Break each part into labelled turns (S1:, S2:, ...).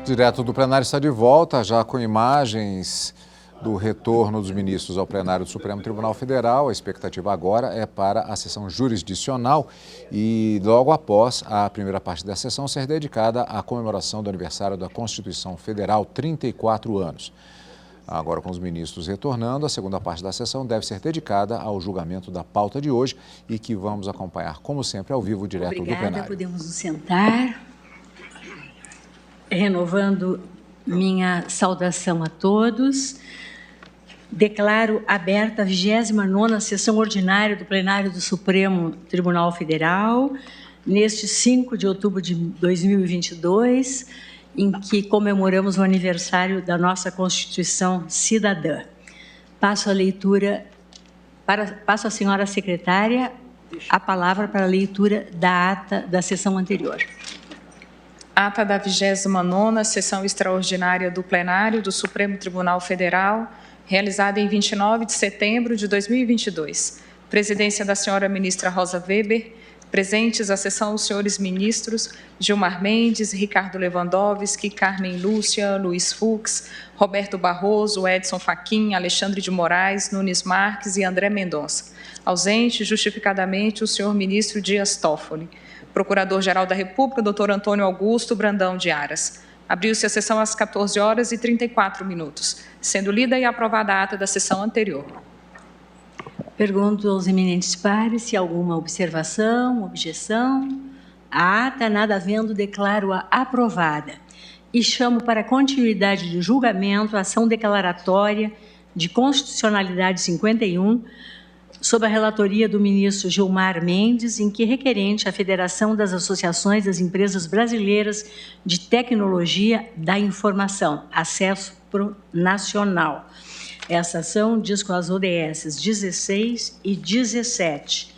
S1: Direto do plenário está de volta, já com imagens do retorno dos ministros ao plenário do Supremo Tribunal Federal. A expectativa agora é para a sessão jurisdicional e logo após a primeira parte da sessão ser dedicada à comemoração do aniversário da Constituição Federal, 34 anos. Agora, com os ministros retornando, a segunda parte da sessão deve ser dedicada ao julgamento da pauta de hoje e que vamos acompanhar, como sempre, ao vivo, direto do plenário.
S2: Podemos nos sentar. Renovando minha saudação a todos, declaro aberta a 29ª sessão ordinária do plenário do Supremo Tribunal Federal, neste 5 de outubro de 2022, em que comemoramos o aniversário da nossa Constituição Cidadã. Passo à senhora secretária a palavra para a leitura da ata da sessão anterior.
S3: Ata da 29ª Sessão Extraordinária do Plenário do Supremo Tribunal Federal, realizada em 29 de setembro de 2022. Presidência da senhora ministra Rosa Weber. Presentes à sessão os senhores ministros Gilmar Mendes, Ricardo Lewandowski, Carmen Lúcia, Luiz Fux, Roberto Barroso, Edson Fachin, Alexandre de Moraes, Nunes Marques e André Mendonça. Ausente, justificadamente, o senhor ministro Dias Toffoli. Procurador-Geral da República, Dr. Antônio Augusto Brandão de Aras. Abriu-se a sessão às 14h34, sendo lida e aprovada a ata da sessão anterior.
S2: Pergunto aos eminentes pares se há alguma observação, objeção. A ata, nada havendo, declaro-a aprovada. E chamo para continuidade de julgamento a ação declaratória de constitucionalidade 51, sob a relatoria do ministro Gilmar Mendes, em que requerente a Federação das Associações das Empresas Brasileiras de Tecnologia da Informação, Acesso Pro Nacional. Essa ação diz com as ODS 16 e 17.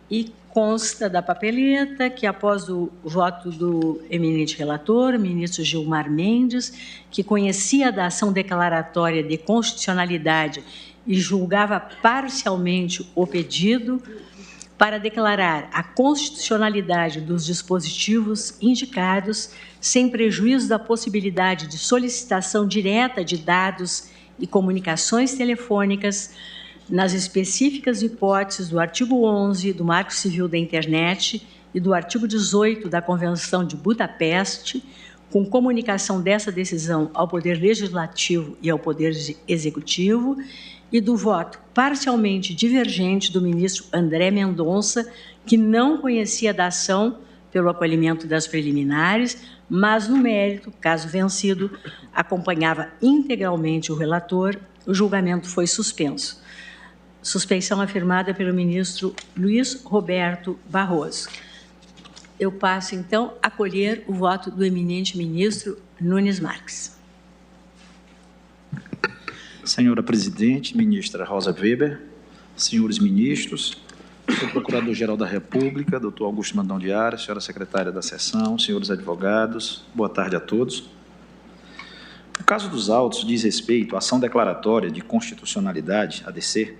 S2: E consta da papeleta que, após o voto do eminente relator, ministro Gilmar Mendes, que conhecia da ação declaratória de constitucionalidade e julgava parcialmente o pedido para declarar a constitucionalidade dos dispositivos indicados, sem prejuízo da possibilidade de solicitação direta de dados e comunicações telefônicas, nas específicas hipóteses do artigo 11 do Marco Civil da Internet e do artigo 18 da Convenção de Budapeste, com comunicação dessa decisão ao Poder Legislativo e ao Poder Executivo, e do voto parcialmente divergente do ministro André Mendonça, que não conhecia da ação pelo acolhimento das preliminares, mas, no mérito, caso vencido, acompanhava integralmente o relator. O julgamento foi suspenso. Suspeição afirmada pelo ministro Luiz Roberto Barroso. Eu passo, então, a colher o voto do eminente ministro Nunes Marques.
S4: Senhora Presidente, ministra Rosa Weber, senhores ministros, senhor Procurador-Geral da República, doutor Augusto Brandão de Aras, senhora Secretária da Sessão, senhores advogados, boa tarde a todos. O caso dos autos diz respeito à ação declaratória de constitucionalidade, ADC,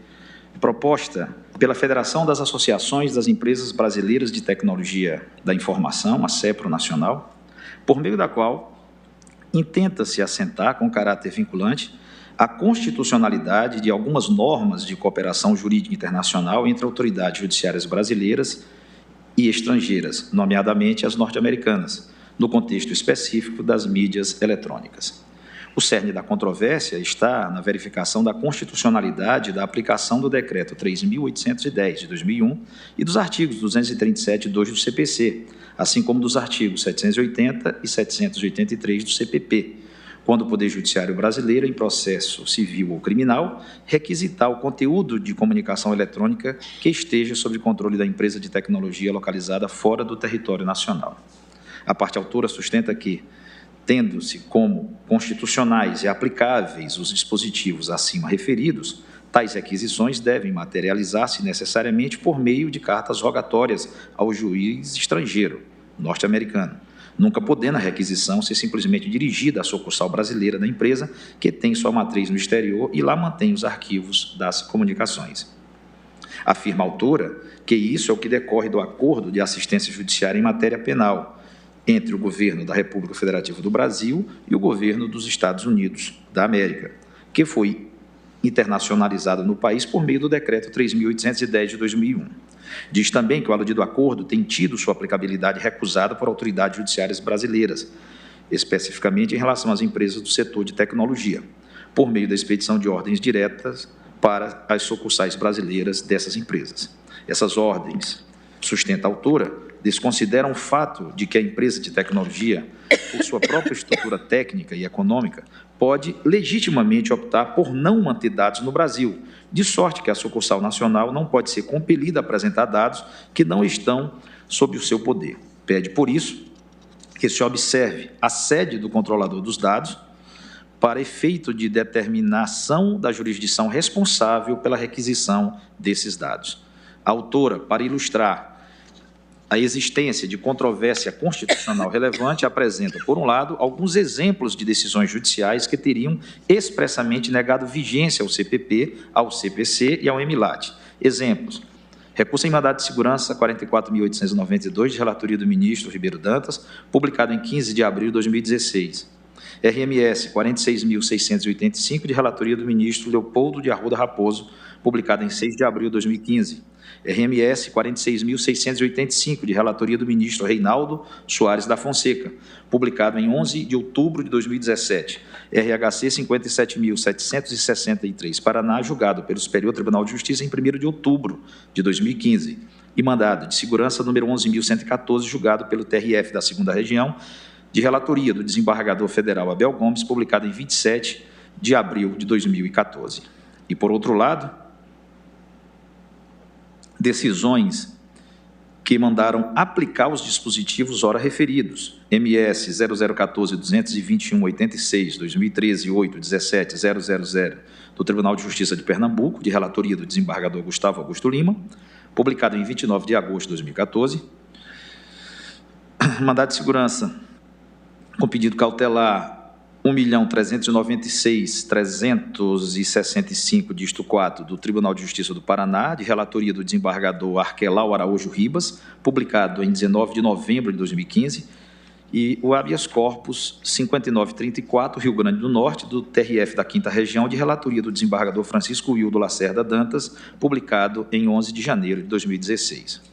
S4: proposta pela Federação das Associações das Empresas Brasileiras de Tecnologia da Informação, a CEPRO Nacional, por meio da qual intenta-se assentar com caráter vinculante a constitucionalidade de algumas normas de cooperação jurídica internacional entre autoridades judiciárias brasileiras e estrangeiras, nomeadamente as norte-americanas, no contexto específico das mídias eletrônicas. O cerne da controvérsia está na verificação da constitucionalidade da aplicação do Decreto 3.810, de 2001, e dos artigos 237 e 2 do CPC, assim como dos artigos 780 e 783 do CPP, quando o Poder Judiciário brasileiro, em processo civil ou criminal, requisitar o conteúdo de comunicação eletrônica que esteja sob controle da empresa de tecnologia localizada fora do território nacional. A parte autora sustenta que, tendo-se como constitucionais e aplicáveis os dispositivos acima referidos, tais requisições devem materializar-se necessariamente por meio de cartas rogatórias ao juiz estrangeiro, norte-americano, nunca podendo a requisição ser simplesmente dirigida à sucursal brasileira da empresa, que tem sua matriz no exterior e lá mantém os arquivos das comunicações. Afirma a autora que isso é o que decorre do acordo de assistência judiciária em matéria penal, entre o governo da República Federativa do Brasil e o governo dos Estados Unidos da América, que foi internacionalizada no país por meio do Decreto 3.810 de 2001. Diz também que o aludido acordo tem tido sua aplicabilidade recusada por autoridades judiciárias brasileiras, especificamente em relação às empresas do setor de tecnologia, por meio da expedição de ordens diretas para as sucursais brasileiras dessas empresas. Essas ordens, sustenta a autora, desconsideram o fato de que a empresa de tecnologia, por sua própria estrutura técnica e econômica, pode legitimamente optar por não manter dados no Brasil, de sorte que a sucursal nacional não pode ser compelida a apresentar dados que não estão sob o seu poder. Pede, por isso, que se observe a sede do controlador dos dados para efeito de determinação da jurisdição responsável pela requisição desses dados. A autora, para ilustrar a existência de controvérsia constitucional relevante, apresenta, por um lado, alguns exemplos de decisões judiciais que teriam expressamente negado vigência ao CPP, ao CPC e ao MLAT. Exemplos: recurso em mandado de segurança 44.892, de relatoria do ministro Ribeiro Dantas, publicado em 15 de abril de 2016. RMS 46.685, de relatoria do ministro Leopoldo de Arruda Raposo, publicado em 6 de abril de 2015. RMS 46.685, de relatoria do ministro Reinaldo Soares da Fonseca, publicado em 11 de outubro de 2017. RHC 57.763, Paraná, julgado pelo Superior Tribunal de Justiça em 1º de outubro de 2015. E mandado de segurança número 11.114, julgado pelo TRF da 2ª Região, de relatoria do desembargador federal Abel Gomes, publicado em 27 de abril de 2014. E, por outro lado, decisões que mandaram aplicar os dispositivos ora referidos, MS 0014-221-86, 2013, 8-17-000, do Tribunal de Justiça de Pernambuco, de relatoria do desembargador Gustavo Augusto Lima, publicado em 29 de agosto de 2014. Mandado de segurança com pedido cautelar 1.396.365, dígito 4, do Tribunal de Justiça do Paraná, de relatoria do desembargador Arquelau Araújo Ribas, publicado em 19 de novembro de 2015, e o habeas corpus 5934, Rio Grande do Norte, do TRF da 5ª Região, de relatoria do desembargador Francisco Wildo Lacerda Dantas, publicado em 11 de janeiro de 2016.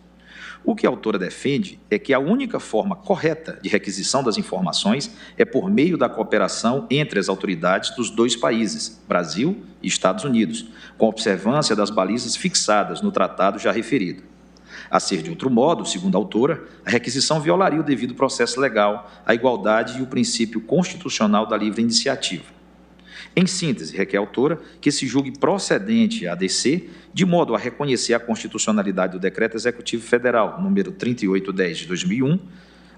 S4: O que a autora defende é que a única forma correta de requisição das informações é por meio da cooperação entre as autoridades dos dois países, Brasil e Estados Unidos, com observância das balizas fixadas no tratado já referido. A ser de outro modo, segundo a autora, a requisição violaria o devido processo legal, a igualdade e o princípio constitucional da livre iniciativa. Em síntese, requer a autora que se julgue procedente a ADC, de modo a reconhecer a constitucionalidade do Decreto Executivo Federal, número 3810 de 2001,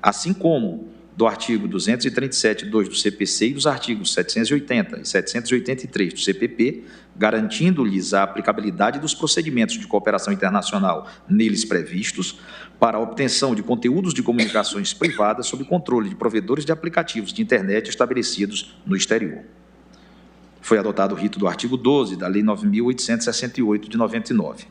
S4: assim como do artigo 237.2 do CPC e dos artigos 780 e 783 do CPP, garantindo-lhes a aplicabilidade dos procedimentos de cooperação internacional neles previstos para a obtenção de conteúdos de comunicações privadas sob controle de provedores de aplicativos de internet estabelecidos no exterior. Foi adotado o rito do artigo 12 da Lei 9.868 de 99.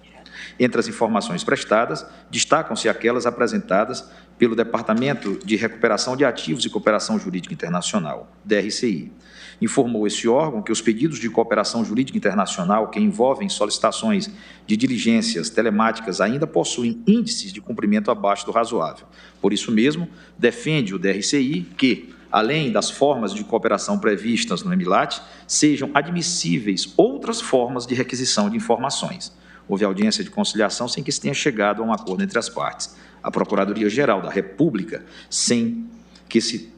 S4: Entre as informações prestadas, destacam-se aquelas apresentadas pelo Departamento de Recuperação de Ativos e Cooperação Jurídica Internacional, DRCI. Informou esse órgão que os pedidos de cooperação jurídica internacional que envolvem solicitações de diligências telemáticas ainda possuem índices de cumprimento abaixo do razoável. Por isso mesmo, defende o DRCI que, além das formas de cooperação previstas no MLAT, sejam admissíveis outras formas de requisição de informações. Houve audiência de conciliação sem que se tenha chegado a um acordo entre as partes. A Procuradoria-Geral da República, sem que se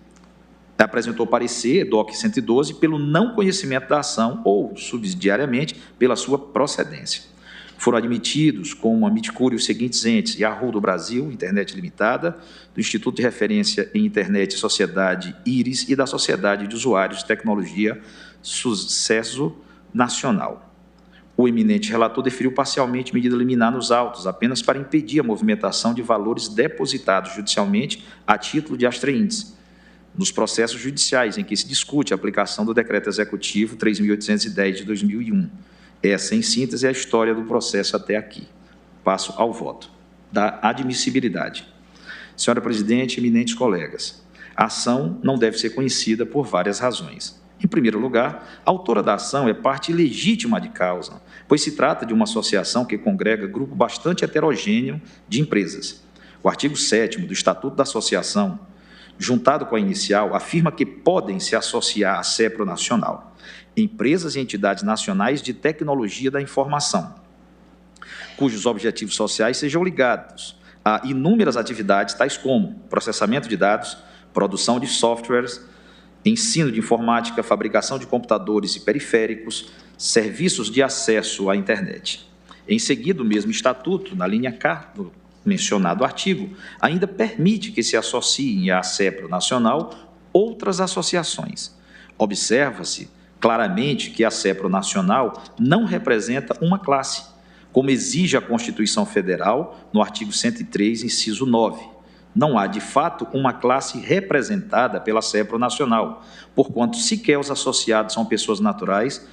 S4: apresentou parecer, DOC 112, pelo não conhecimento da ação ou, subsidiariamente, pela sua procedência. Foram admitidos como amicúrio os seguintes entes: Yahoo do Brasil, Internet Limitada, do Instituto de Referência em Internet e Sociedade IRIS e da Sociedade de Usuários de Tecnologia Sucesso Nacional. O eminente relator deferiu parcialmente medida liminar nos autos, apenas para impedir a movimentação de valores depositados judicialmente a título de astreíndice, nos processos judiciais em que se discute a aplicação do Decreto Executivo 3.810 de 2001. Essa, em síntese, é a história do processo até aqui. Passo ao voto da admissibilidade. Senhora presidente, eminentes colegas, a ação não deve ser conhecida por várias razões. Em primeiro lugar, a autora da ação é parte legítima de causa, pois se trata de uma associação que congrega grupo bastante heterogêneo de empresas. O artigo 7º do Estatuto da Associação, juntado com a inicial, afirma que podem se associar à CEPRO Nacional empresas e entidades nacionais de tecnologia da informação, cujos objetivos sociais sejam ligados a inúmeras atividades, tais como processamento de dados, produção de softwares, ensino de informática, fabricação de computadores e periféricos, serviços de acesso à internet. Em seguida, o mesmo Estatuto, na linha K do mencionado artigo, ainda permite que se associem à CEPRO Nacional outras associações. Observa-se claramente que a CEPRO Nacional não representa uma classe, como exige a Constituição Federal no artigo 103, inciso 9. Não há, de fato, uma classe representada pela CEPRO Nacional, porquanto sequer os associados são pessoas naturais,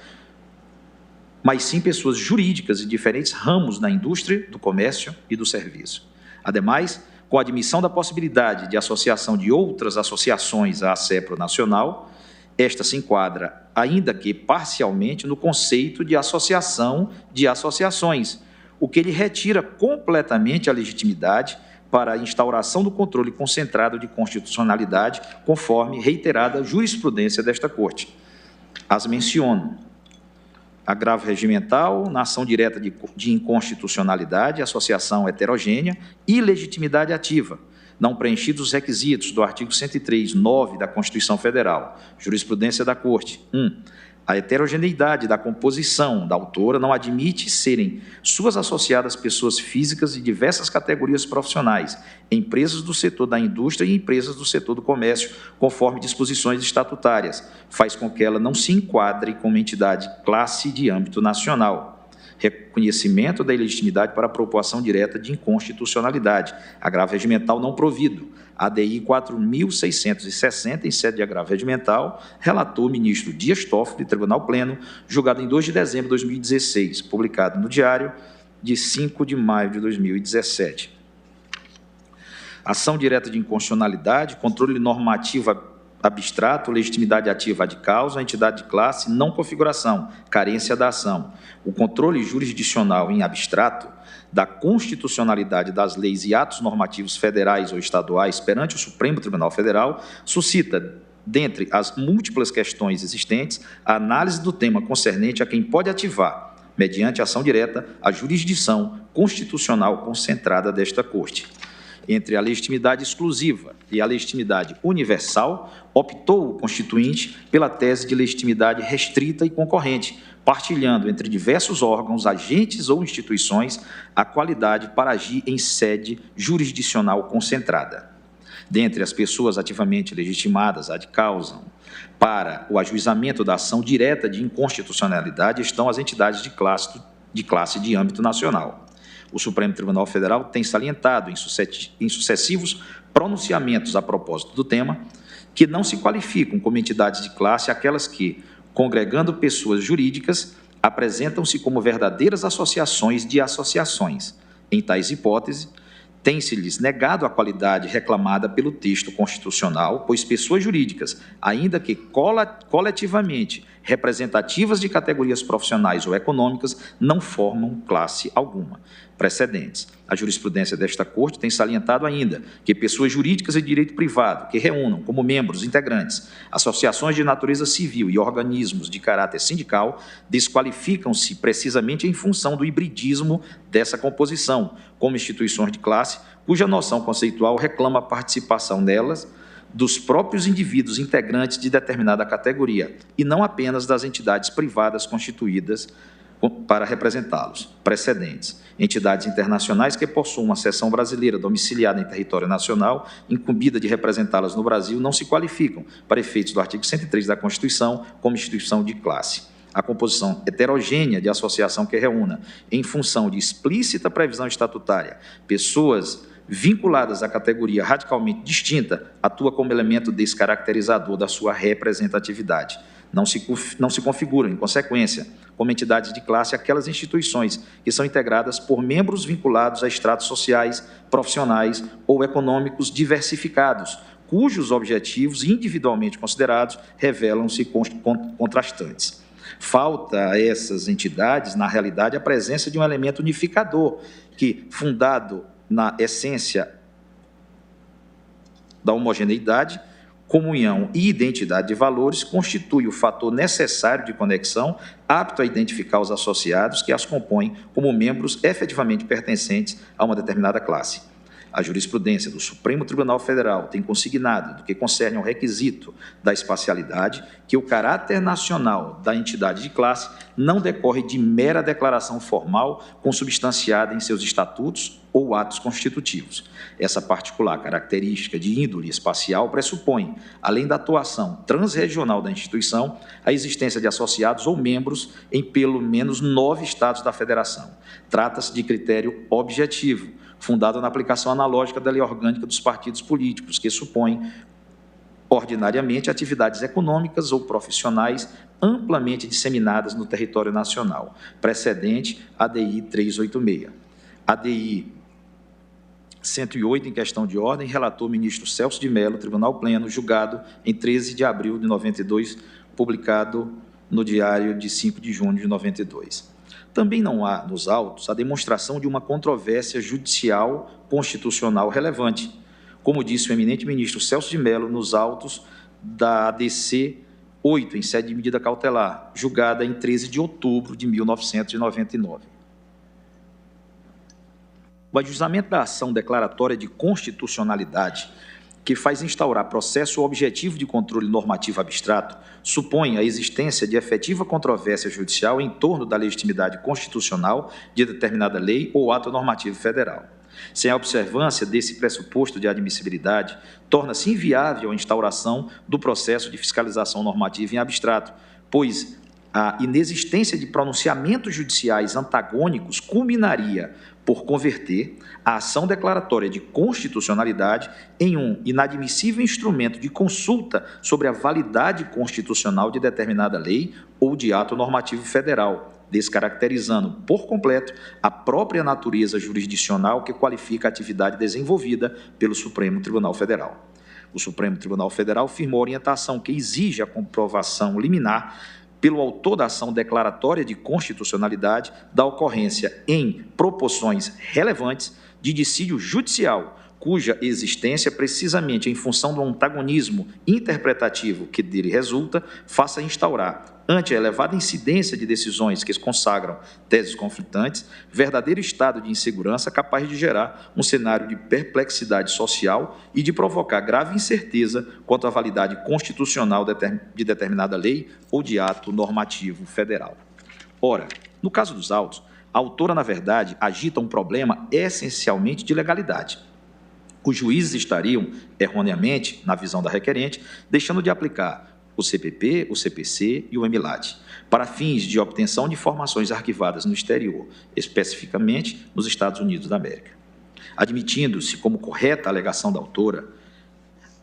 S4: mas sim pessoas jurídicas de diferentes ramos da indústria, do comércio e do serviço. Ademais, com a admissão da possibilidade de associação de outras associações à CEPRO Nacional, esta se enquadra, ainda que parcialmente, no conceito de associação de associações, o que lhe retira completamente a legitimidade para a instauração do controle concentrado de constitucionalidade, conforme reiterada jurisprudência desta Corte. As menciono: agravo regimental, na ação direta de inconstitucionalidade, associação heterogênea e legitimidade ativa, não preenchidos os requisitos do artigo 103, 9 da Constituição Federal. Jurisprudência da Corte. 1. A heterogeneidade da composição da autora não admite serem suas associadas pessoas físicas de diversas categorias profissionais, empresas do setor da indústria e empresas do setor do comércio, conforme disposições estatutárias, faz com que ela não se enquadre como entidade classe de âmbito nacional. Reconhecimento da ilegitimidade para a proposição direta de inconstitucionalidade, agravo regimental não provido, ADI 4.660, em sede de agravo regimental, relator o ministro Dias Toffoli, Tribunal Pleno, julgado em 2 de dezembro de 2016, publicado no Diário de 5 de maio de 2017. Ação direta de inconstitucionalidade, controle normativo abstrato, legitimidade ativa de causa, entidade de classe, não configuração, carência da ação. O controle jurisdicional em abstrato da constitucionalidade das leis e atos normativos federais ou estaduais perante o Supremo Tribunal Federal suscita, dentre as múltiplas questões existentes, a análise do tema concernente a quem pode ativar, mediante ação direta, a jurisdição constitucional concentrada desta Corte. Entre a legitimidade exclusiva e a legitimidade universal, optou o Constituinte pela tese de legitimidade restrita e concorrente, partilhando entre diversos órgãos, agentes ou instituições a qualidade para agir em sede jurisdicional concentrada. Dentre as pessoas ativamente legitimadas ad causam para o ajuizamento da ação direta de inconstitucionalidade estão as entidades de classe de âmbito nacional. O Supremo Tribunal Federal tem salientado em sucessivos pronunciamentos a propósito do tema que não se qualificam como entidades de classe aquelas que, congregando pessoas jurídicas, apresentam-se como verdadeiras associações de associações. Em tais hipóteses, tem-se-lhes negado a qualidade reclamada pelo texto constitucional, pois pessoas jurídicas, ainda que coletivamente representativas de categorias profissionais ou econômicas, não formam classe alguma. Precedentes. A jurisprudência desta Corte tem salientado ainda que pessoas jurídicas de direito privado que reúnam como membros integrantes associações de natureza civil e organismos de caráter sindical desqualificam-se precisamente em função do hibridismo dessa composição, como instituições de classe, cuja noção conceitual reclama a participação nelas dos próprios indivíduos integrantes de determinada categoria, e não apenas das entidades privadas constituídas para representá-los. Precedentes. Entidades internacionais que possuam uma seção brasileira domiciliada em território nacional, incumbida de representá-las no Brasil, não se qualificam, para efeitos do artigo 103 da Constituição, como instituição de classe. A composição heterogênea de associação que reúna, em função de explícita previsão estatutária, pessoas vinculadas à categoria radicalmente distinta, atua como elemento descaracterizador da sua representatividade. Não se configuram, em consequência, como entidades de classe aquelas instituições que são integradas por membros vinculados a estratos sociais, profissionais ou econômicos diversificados, cujos objetivos, individualmente considerados, revelam-se contrastantes. Falta a essas entidades, na realidade, a presença de um elemento unificador que, fundado na essência da homogeneidade, comunhão e identidade de valores, constitui o fator necessário de conexão, apto a identificar os associados que as compõem como membros efetivamente pertencentes a uma determinada classe. A jurisprudência do Supremo Tribunal Federal tem consignado, no que concerne ao requisito da espacialidade, que o caráter nacional da entidade de classe não decorre de mera declaração formal consubstanciada em seus estatutos ou atos constitutivos. Essa particular característica de índole espacial pressupõe, além da atuação transregional da instituição, a existência de associados ou membros em pelo menos 9 estados da federação. Trata-se de critério objetivo, fundado na aplicação analógica da lei orgânica dos partidos políticos, que supõe, ordinariamente, atividades econômicas ou profissionais amplamente disseminadas no território nacional, precedente ADI 386. ADI 108, em questão de ordem, relator ministro Celso de Mello, Tribunal Pleno, julgado em 13 de abril de 92, publicado no Diário de 5 de junho de 92. Também não há, nos autos, a demonstração de uma controvérsia judicial constitucional relevante, como disse o eminente ministro Celso de Mello nos autos da ADC 8, em sede de medida cautelar, julgada em 13 de outubro de 1999. O ajuizamento da ação declaratória de constitucionalidade, que faz instaurar processo objetivo de controle normativo abstrato, supõe a existência de efetiva controvérsia judicial em torno da legitimidade constitucional de determinada lei ou ato normativo federal. Sem a observância desse pressuposto de admissibilidade, torna-se inviável a instauração do processo de fiscalização normativa em abstrato, pois a inexistência de pronunciamentos judiciais antagônicos culminaria por converter a ação declaratória de constitucionalidade em um inadmissível instrumento de consulta sobre a validade constitucional de determinada lei ou de ato normativo federal, descaracterizando por completo a própria natureza jurisdicional que qualifica a atividade desenvolvida pelo Supremo Tribunal Federal. O Supremo Tribunal Federal firmou orientação que exige a comprovação liminar pelo autor da ação declaratória de constitucionalidade da ocorrência em proporções relevantes de dissídio judicial, cuja existência, precisamente em função do antagonismo interpretativo que dele resulta, faça instaurar, ante a elevada incidência de decisões que consagram teses conflitantes, verdadeiro estado de insegurança capaz de gerar um cenário de perplexidade social e de provocar grave incerteza quanto à validade constitucional de determinada lei ou de ato normativo federal. Ora, no caso dos autos, a autora, na verdade, agita um problema essencialmente de legalidade. Os juízes estariam, erroneamente, na visão da requerente, deixando de aplicar o CPP, o CPC e o EMILAT, para fins de obtenção de informações arquivadas no exterior, especificamente nos Estados Unidos da América. Admitindo-se como correta a alegação da autora,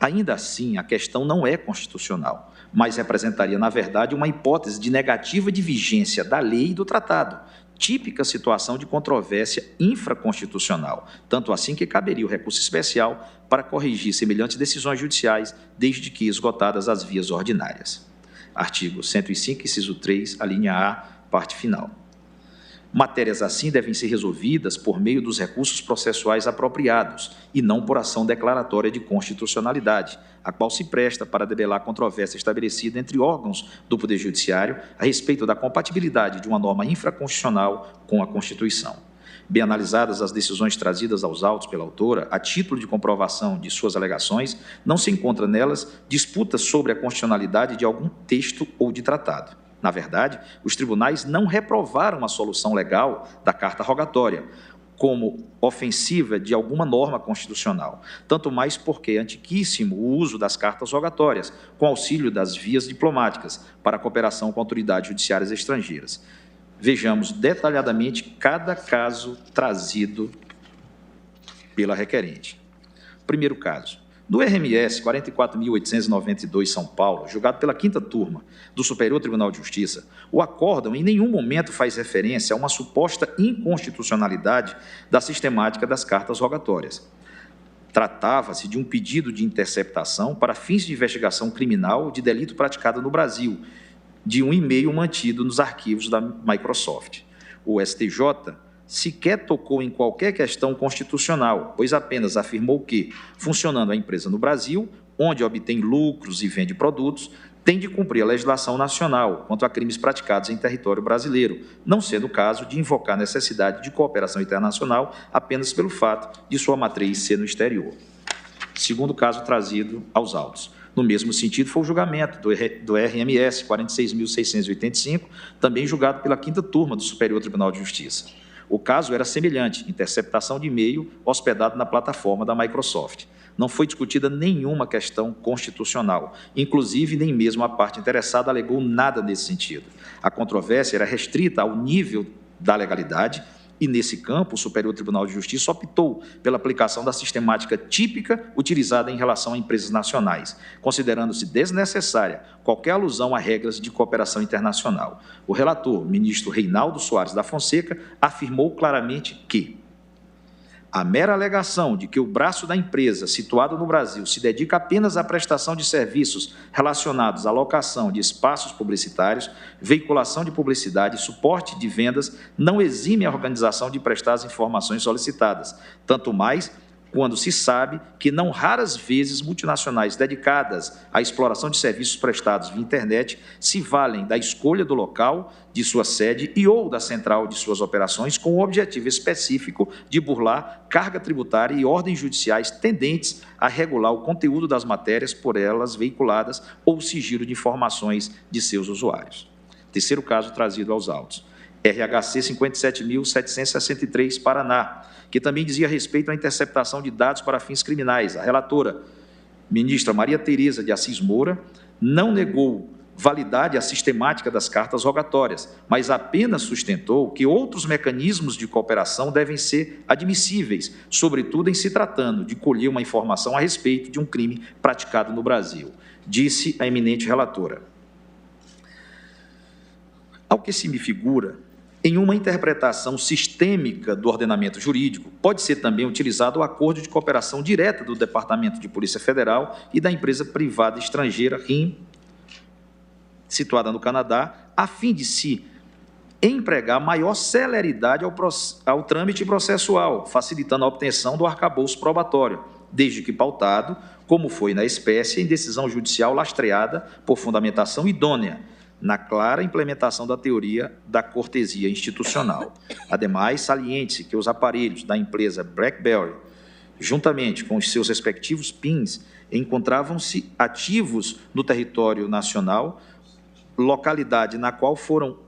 S4: ainda assim a questão não é constitucional, mas representaria, na verdade, uma hipótese de negativa de vigência da lei e do tratado, típica situação de controvérsia infraconstitucional, tanto assim que caberia o recurso especial para corrigir semelhantes decisões judiciais, desde que esgotadas as vias ordinárias. Artigo 105, inciso 3, a linha A, parte final. Matérias assim devem ser resolvidas por meio dos recursos processuais apropriados e não por ação declaratória de constitucionalidade, a qual se presta para debelar controvérsia estabelecida entre órgãos do Poder Judiciário a respeito da compatibilidade de uma norma infraconstitucional com a Constituição. Bem analisadas as decisões trazidas aos autos pela autora, a título de comprovação de suas alegações, não se encontra nelas disputa sobre a constitucionalidade de algum texto ou de tratado. Na verdade, os tribunais não reprovaram a solução legal da carta rogatória como ofensiva de alguma norma constitucional, tanto mais porque é antiquíssimo o uso das cartas rogatórias, com auxílio das vias diplomáticas, para a cooperação com autoridades judiciárias estrangeiras. Vejamos detalhadamente cada caso trazido pela requerente. Primeiro caso, No RMS 44.892 São Paulo, julgado pela 5ª turma do Superior Tribunal de Justiça, o acórdão em nenhum momento faz referência a uma suposta inconstitucionalidade da sistemática das cartas rogatórias. Tratava-se de um pedido de interceptação para fins de investigação criminal de delito praticado no Brasil, de um e-mail mantido nos arquivos da Microsoft. O STJ sequer tocou em qualquer questão constitucional, pois apenas afirmou que, funcionando a empresa no Brasil, onde obtém lucros e vende produtos, tem de cumprir a legislação nacional quanto a crimes praticados em território brasileiro, não sendo o caso de invocar a necessidade de cooperação internacional apenas pelo fato de sua matriz ser no exterior. Segundo caso trazido aos autos. No mesmo sentido, foi o julgamento do RMS 46.685, também julgado pela 5ª turma do Superior Tribunal de Justiça. O caso era semelhante, interceptação de e-mail hospedado na plataforma da Microsoft. Não foi discutida nenhuma questão constitucional, inclusive nem mesmo a parte interessada alegou nada nesse sentido. A controvérsia era restrita ao nível da legalidade e, nesse campo, o Superior Tribunal de Justiça optou pela aplicação da sistemática típica utilizada em relação a empresas nacionais, considerando-se desnecessária qualquer alusão a regras de cooperação internacional. O relator, ministro Reinaldo Soares da Fonseca, afirmou claramente que a mera alegação de que o braço da empresa, situado no Brasil, se dedica apenas à prestação de serviços relacionados à locação de espaços publicitários, veiculação de publicidade e suporte de vendas não exime a organização de prestar as informações solicitadas, tanto mais quando se sabe que não raras vezes multinacionais dedicadas à exploração de serviços prestados via internet se valem da escolha do local de sua sede e ou da central de suas operações com o objetivo específico de burlar carga tributária e ordens judiciais tendentes a regular o conteúdo das matérias por elas veiculadas ou o sigilo de informações de seus usuários. Terceiro caso trazido aos autos. RHC 57.763, Paraná, que também dizia respeito à interceptação de dados para fins criminais. A relatora, ministra Maria Tereza de Assis Moura, não negou validade à sistemática das cartas rogatórias, mas apenas sustentou que outros mecanismos de cooperação devem ser admissíveis, sobretudo em se tratando de colher uma informação a respeito de um crime praticado no Brasil, disse a eminente relatora. Ao que se me figura, em uma interpretação sistêmica do ordenamento jurídico, pode ser também utilizado o acordo de cooperação direta do Departamento de Polícia Federal e da empresa privada estrangeira RIM, situada no Canadá, a fim de se empregar maior celeridade ao trâmite processual, facilitando a obtenção do arcabouço probatório, desde que pautado, como foi na espécie, em decisão judicial lastreada por fundamentação idônea, na clara implementação da teoria da cortesia institucional. Ademais, saliente-se que os aparelhos da empresa BlackBerry, juntamente com os seus respectivos PINs, encontravam-se ativos no território nacional, localidade na qual foram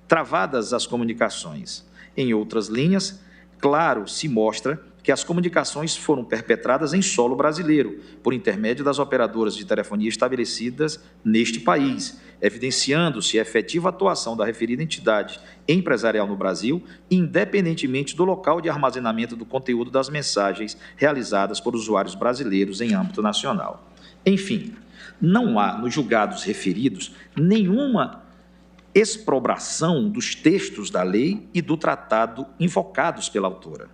S4: travadas as comunicações. Em outras linhas, claro se mostra que as comunicações foram perpetradas em solo brasileiro, por intermédio das operadoras de telefonia estabelecidas neste país, evidenciando-se a efetiva atuação da referida entidade empresarial no Brasil, independentemente do local de armazenamento do conteúdo das mensagens realizadas por usuários brasileiros em âmbito nacional. Enfim, não há, nos julgados referidos, nenhuma exprobração dos textos da lei e do tratado invocados pela autora.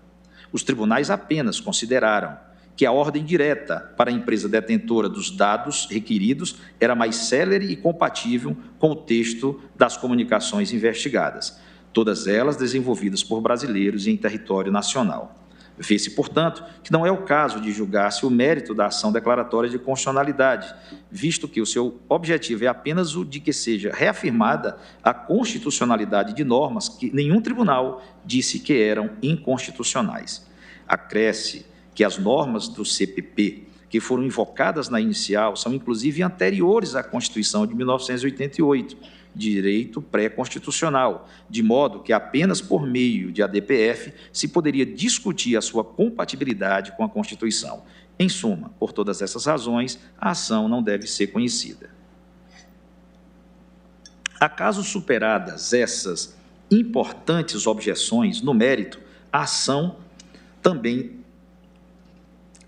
S4: Os tribunais apenas consideraram que a ordem direta para a empresa detentora dos dados requeridos era mais célere e compatível com o texto das comunicações investigadas, todas elas desenvolvidas por brasileiros em território nacional. Vê-se, portanto, que não é o caso de julgar-se o mérito da ação declaratória de constitucionalidade, visto que o seu objetivo é apenas o de que seja reafirmada a constitucionalidade de normas que nenhum tribunal disse que eram inconstitucionais. Acresce que as normas do CPP, que foram invocadas na inicial, são inclusive anteriores à Constituição de 1988, direito pré-constitucional, de modo que apenas por meio de ADPF se poderia discutir a sua compatibilidade com a Constituição. Em suma, por todas essas razões, a ação não deve ser conhecida. Acaso superadas essas importantes objeções no mérito, a ação também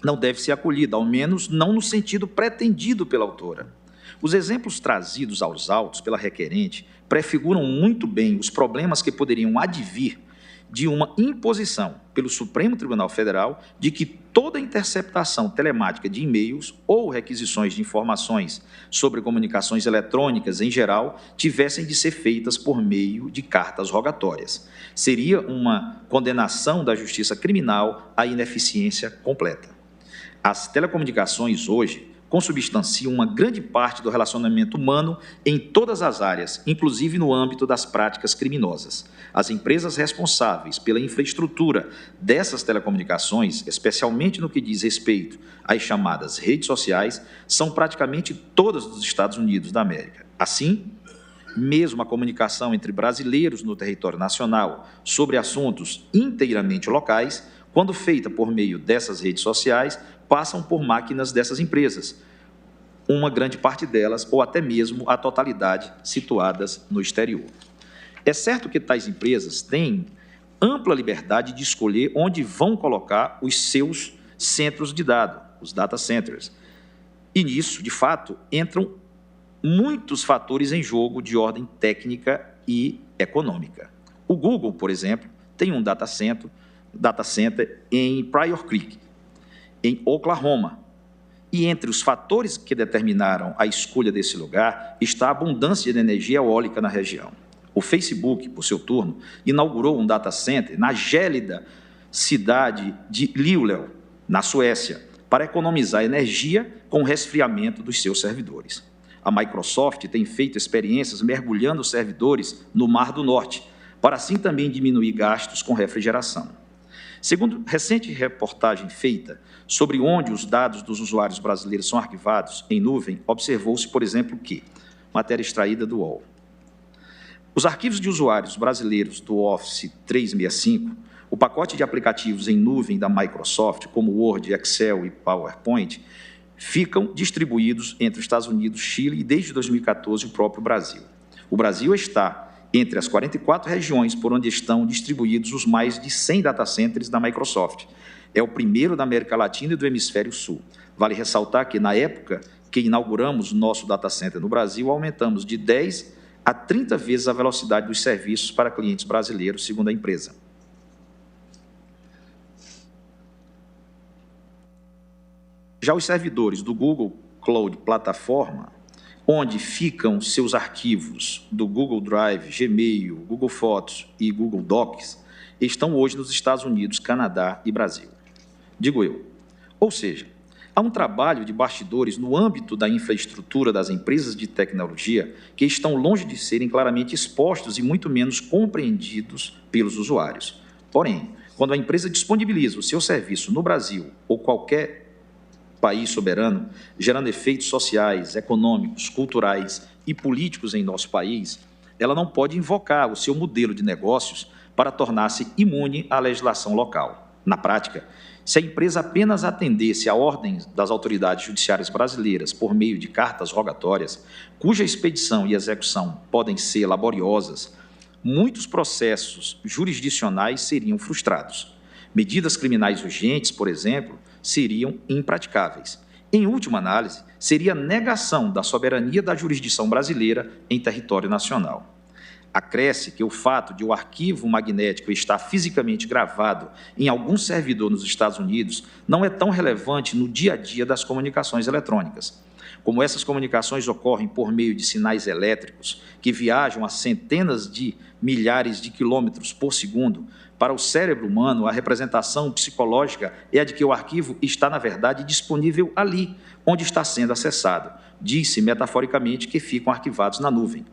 S4: não deve ser acolhida, ao menos não no sentido pretendido pela autora. Os exemplos trazidos aos autos pela requerente prefiguram muito bem os problemas que poderiam advir de uma imposição pelo Supremo Tribunal Federal de que toda interceptação telemática de e-mails ou requisições de informações sobre comunicações eletrônicas em geral tivessem de ser feitas por meio de cartas rogatórias. Seria uma condenação da justiça criminal à ineficiência completa. As telecomunicações hoje consubstanciam uma grande parte do relacionamento humano em todas as áreas, inclusive no âmbito das práticas criminosas. As empresas responsáveis pela infraestrutura dessas telecomunicações, especialmente no que diz respeito às chamadas redes sociais, são praticamente todas dos Estados Unidos da América. Assim, mesmo a comunicação entre brasileiros no território nacional sobre assuntos inteiramente locais, quando feita por meio dessas redes sociais, passam por máquinas dessas empresas, uma grande parte delas, ou até mesmo a totalidade, situadas no exterior. É certo que tais empresas têm ampla liberdade de escolher onde vão colocar os seus centros de dados, os data centers. E nisso, de fato, entram muitos fatores em jogo de ordem técnica e econômica. O Google, por exemplo, tem um data center em Pryor Creek, em Oklahoma. E entre os fatores que determinaram a escolha desse lugar está a abundância de energia eólica na região. O Facebook, por seu turno, inaugurou um data center na gélida cidade de Luleå, na Suécia, para economizar energia com o resfriamento dos seus servidores. A Microsoft tem feito experiências mergulhando servidores no Mar do Norte, para assim também diminuir gastos com refrigeração. Segundo recente reportagem feita sobre onde os dados dos usuários brasileiros são arquivados em nuvem, observou-se, por exemplo, que, matéria extraída do UOL, os arquivos de usuários brasileiros do Office 365, o pacote de aplicativos em nuvem da Microsoft, como Word, Excel e PowerPoint, ficam distribuídos entre os Estados Unidos, Chile e, desde 2014, o próprio Brasil. O Brasil está entre as 44 regiões por onde estão distribuídos os mais de 100 data centers da Microsoft. É o primeiro da América Latina e do Hemisfério Sul. Vale ressaltar que, na época que inauguramos nosso data center no Brasil, aumentamos de 10 a 30 vezes a velocidade dos serviços para clientes brasileiros, segundo a empresa. Já os servidores do Google Cloud Plataforma, onde ficam seus arquivos do Google Drive, Gmail, Google Fotos e Google Docs, estão hoje nos Estados Unidos, Canadá e Brasil. Digo eu. Ou seja, há um trabalho de bastidores no âmbito da infraestrutura das empresas de tecnologia que estão longe de serem claramente expostos e muito menos compreendidos pelos usuários. Porém, quando a empresa disponibiliza o seu serviço no Brasil ou qualquer país soberano, gerando efeitos sociais, econômicos, culturais e políticos em nosso país, ela não pode invocar o seu modelo de negócios para tornar-se imune à legislação local. Na prática, se a empresa apenas atendesse a ordens das autoridades judiciárias brasileiras por meio de cartas rogatórias, cuja expedição e execução podem ser laboriosas, muitos processos jurisdicionais seriam frustrados. Medidas criminais urgentes, por exemplo, seriam impraticáveis. Em última análise, seria negação da soberania da jurisdição brasileira em território nacional. Acresce que o fato de o arquivo magnético estar fisicamente gravado em algum servidor nos Estados Unidos não é tão relevante no dia a dia das comunicações eletrônicas. Como essas comunicações ocorrem por meio de sinais elétricos que viajam a centenas de milhares de quilômetros por segundo, para o cérebro humano, a representação psicológica é a de que o arquivo está, na verdade, disponível ali, onde está sendo acessado. Diz-se, metaforicamente, que ficam arquivados na nuvem.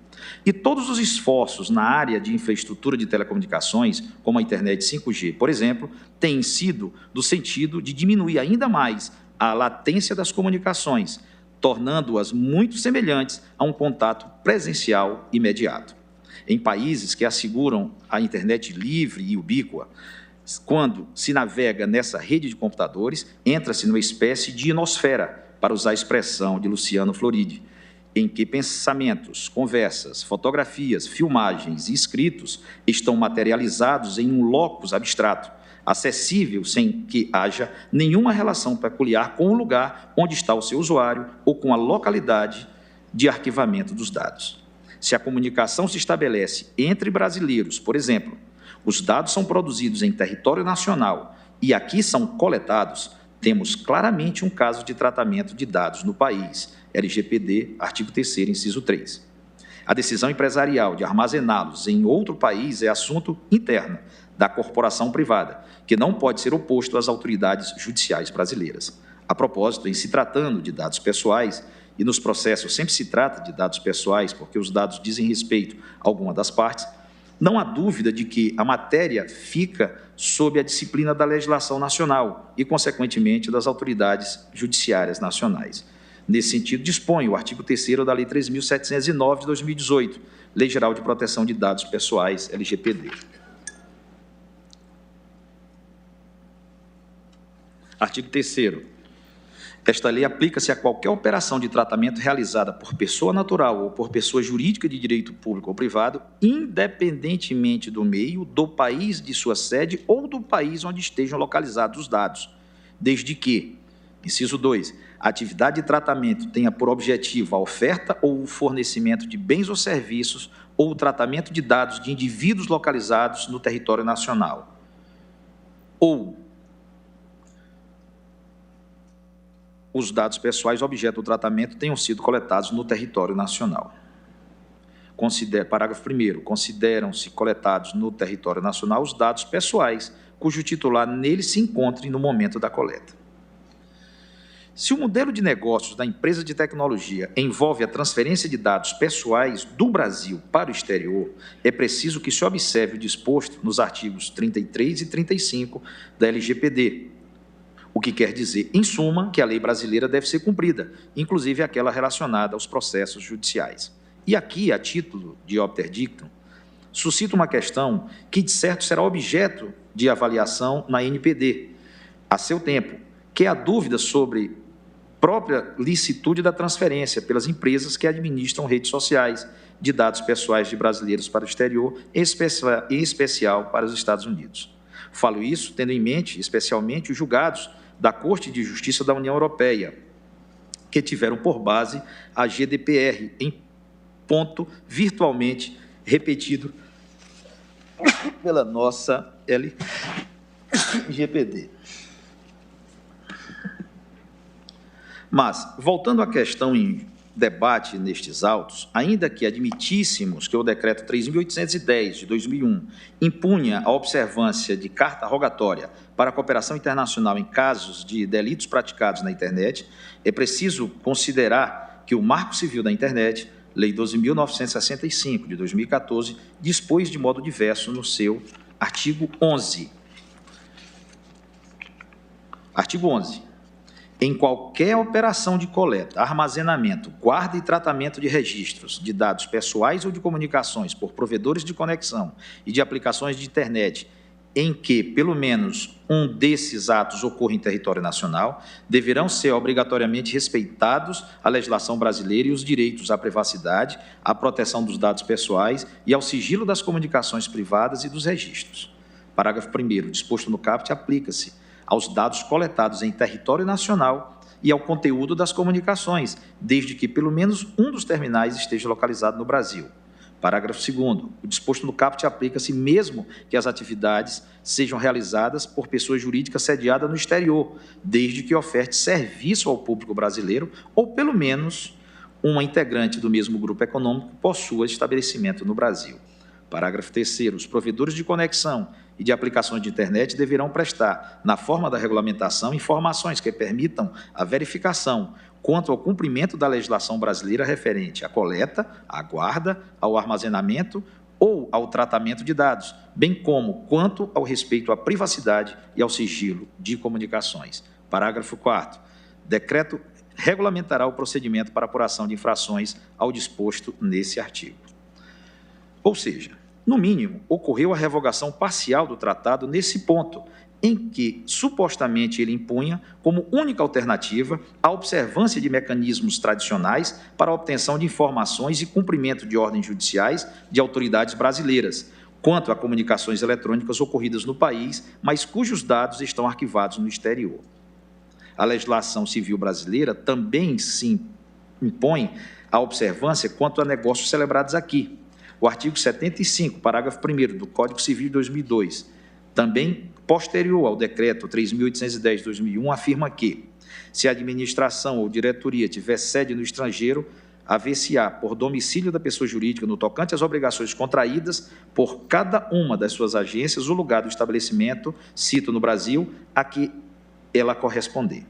S4: E todos os esforços na área de infraestrutura de telecomunicações, como a internet 5G, por exemplo, têm sido do sentido de diminuir ainda mais a latência das comunicações, tornando-as muito semelhantes a um contato presencial imediato. Em países que asseguram a internet livre e ubíqua, quando se navega nessa rede de computadores, entra-se numa espécie de ionosfera, para usar a expressão de Luciano Floridi, em que pensamentos, conversas, fotografias, filmagens e escritos estão materializados em um locus abstrato, acessível sem que haja nenhuma relação peculiar com o lugar onde está o seu usuário ou com a localidade de arquivamento dos dados. Se a comunicação se estabelece entre brasileiros, por exemplo, os dados são produzidos em território nacional e aqui são coletados, temos claramente um caso de tratamento de dados no país, LGPD, artigo 3º, inciso 3. A decisão empresarial de armazená-los em outro país é assunto interno da corporação privada, que não pode ser oposto às autoridades judiciais brasileiras. A propósito, em se tratando de dados pessoais, e nos processos sempre se trata de dados pessoais, porque os dados dizem respeito a alguma das partes, não há dúvida de que a matéria fica sob a disciplina da legislação nacional e, consequentemente, das autoridades judiciárias nacionais. Nesse sentido, dispõe o artigo 3º da Lei 3.709 de 2018, Lei Geral de Proteção de Dados Pessoais, LGPD. Artigo 3º. Esta lei aplica-se a qualquer operação de tratamento realizada por pessoa natural ou por pessoa jurídica de direito público ou privado, independentemente do meio, do país de sua sede ou do país onde estejam localizados os dados, desde que, inciso 2, a atividade de tratamento tenha por objetivo a oferta ou o fornecimento de bens ou serviços ou o tratamento de dados de indivíduos localizados no território nacional, ou os dados pessoais objeto do tratamento tenham sido coletados no território nacional. Parágrafo 1º. Consideram-se coletados no território nacional os dados pessoais, cujo titular nele se encontre no momento da coleta. Se o modelo de negócios da empresa de tecnologia envolve a transferência de dados pessoais do Brasil para o exterior, é preciso que se observe o disposto nos artigos 33 e 35 da LGPD, o que quer dizer, em suma, que a lei brasileira deve ser cumprida, inclusive aquela relacionada aos processos judiciais. E aqui, a título de obter dictum, suscita uma questão que, de certo, será objeto de avaliação na NPD, a seu tempo, que é a dúvida sobre própria licitude da transferência pelas empresas que administram redes sociais de dados pessoais de brasileiros para o exterior, em especial para os Estados Unidos. Falo isso tendo em mente, especialmente, os julgados da Corte de Justiça da União Europeia, que tiveram por base a GDPR, em ponto virtualmente repetido pela nossa LGPD. Mas, voltando à questão em debate nestes autos, ainda que admitíssemos que o Decreto 3.810, de 2001, impunha a observância de carta rogatória para a cooperação internacional em casos de delitos praticados na internet, é preciso considerar que o Marco Civil da Internet, Lei 12.965, de 2014, dispôs de modo diverso no seu artigo 11. Artigo 11. Em qualquer operação de coleta, armazenamento, guarda e tratamento de registros de dados pessoais ou de comunicações por provedores de conexão e de aplicações de internet em que, pelo menos, um desses atos ocorra em território nacional, deverão ser obrigatoriamente respeitados a legislação brasileira e os direitos à privacidade, à proteção dos dados pessoais e ao sigilo das comunicações privadas e dos registros. Parágrafo 1º. O disposto no caput aplica-se aos dados coletados em território nacional e ao conteúdo das comunicações, desde que pelo menos um dos terminais esteja localizado no Brasil. Parágrafo 2º. O disposto no caput aplica-se mesmo que as atividades sejam realizadas por pessoa jurídica sediada no exterior, desde que oferte serviço ao público brasileiro ou, pelo menos, uma integrante do mesmo grupo econômico possua estabelecimento no Brasil. Parágrafo 3º. Os provedores de conexão e de aplicações de internet deverão prestar, na forma da regulamentação, informações que permitam a verificação quanto ao cumprimento da legislação brasileira referente à coleta, à guarda, ao armazenamento ou ao tratamento de dados, bem como quanto ao respeito à privacidade e ao sigilo de comunicações. Parágrafo 4º. Decreto regulamentará o procedimento para apuração de infrações ao disposto nesse artigo. Ou seja, no mínimo, ocorreu a revogação parcial do tratado nesse ponto, em que, supostamente, ele impunha como única alternativa a observância de mecanismos tradicionais para a obtenção de informações e cumprimento de ordens judiciais de autoridades brasileiras, quanto a comunicações eletrônicas ocorridas no país, mas cujos dados estão arquivados no exterior. A legislação civil brasileira também se impõe a observância quanto a negócios celebrados aqui. O artigo 75, parágrafo 1º do Código Civil de 2002, também posterior ao Decreto 3.810 de 2001, afirma que, se a administração ou diretoria tiver sede no estrangeiro, haver-se-á por domicílio da pessoa jurídica no tocante às obrigações contraídas por cada uma das suas agências o lugar do estabelecimento, cito no Brasil, a que ela corresponder.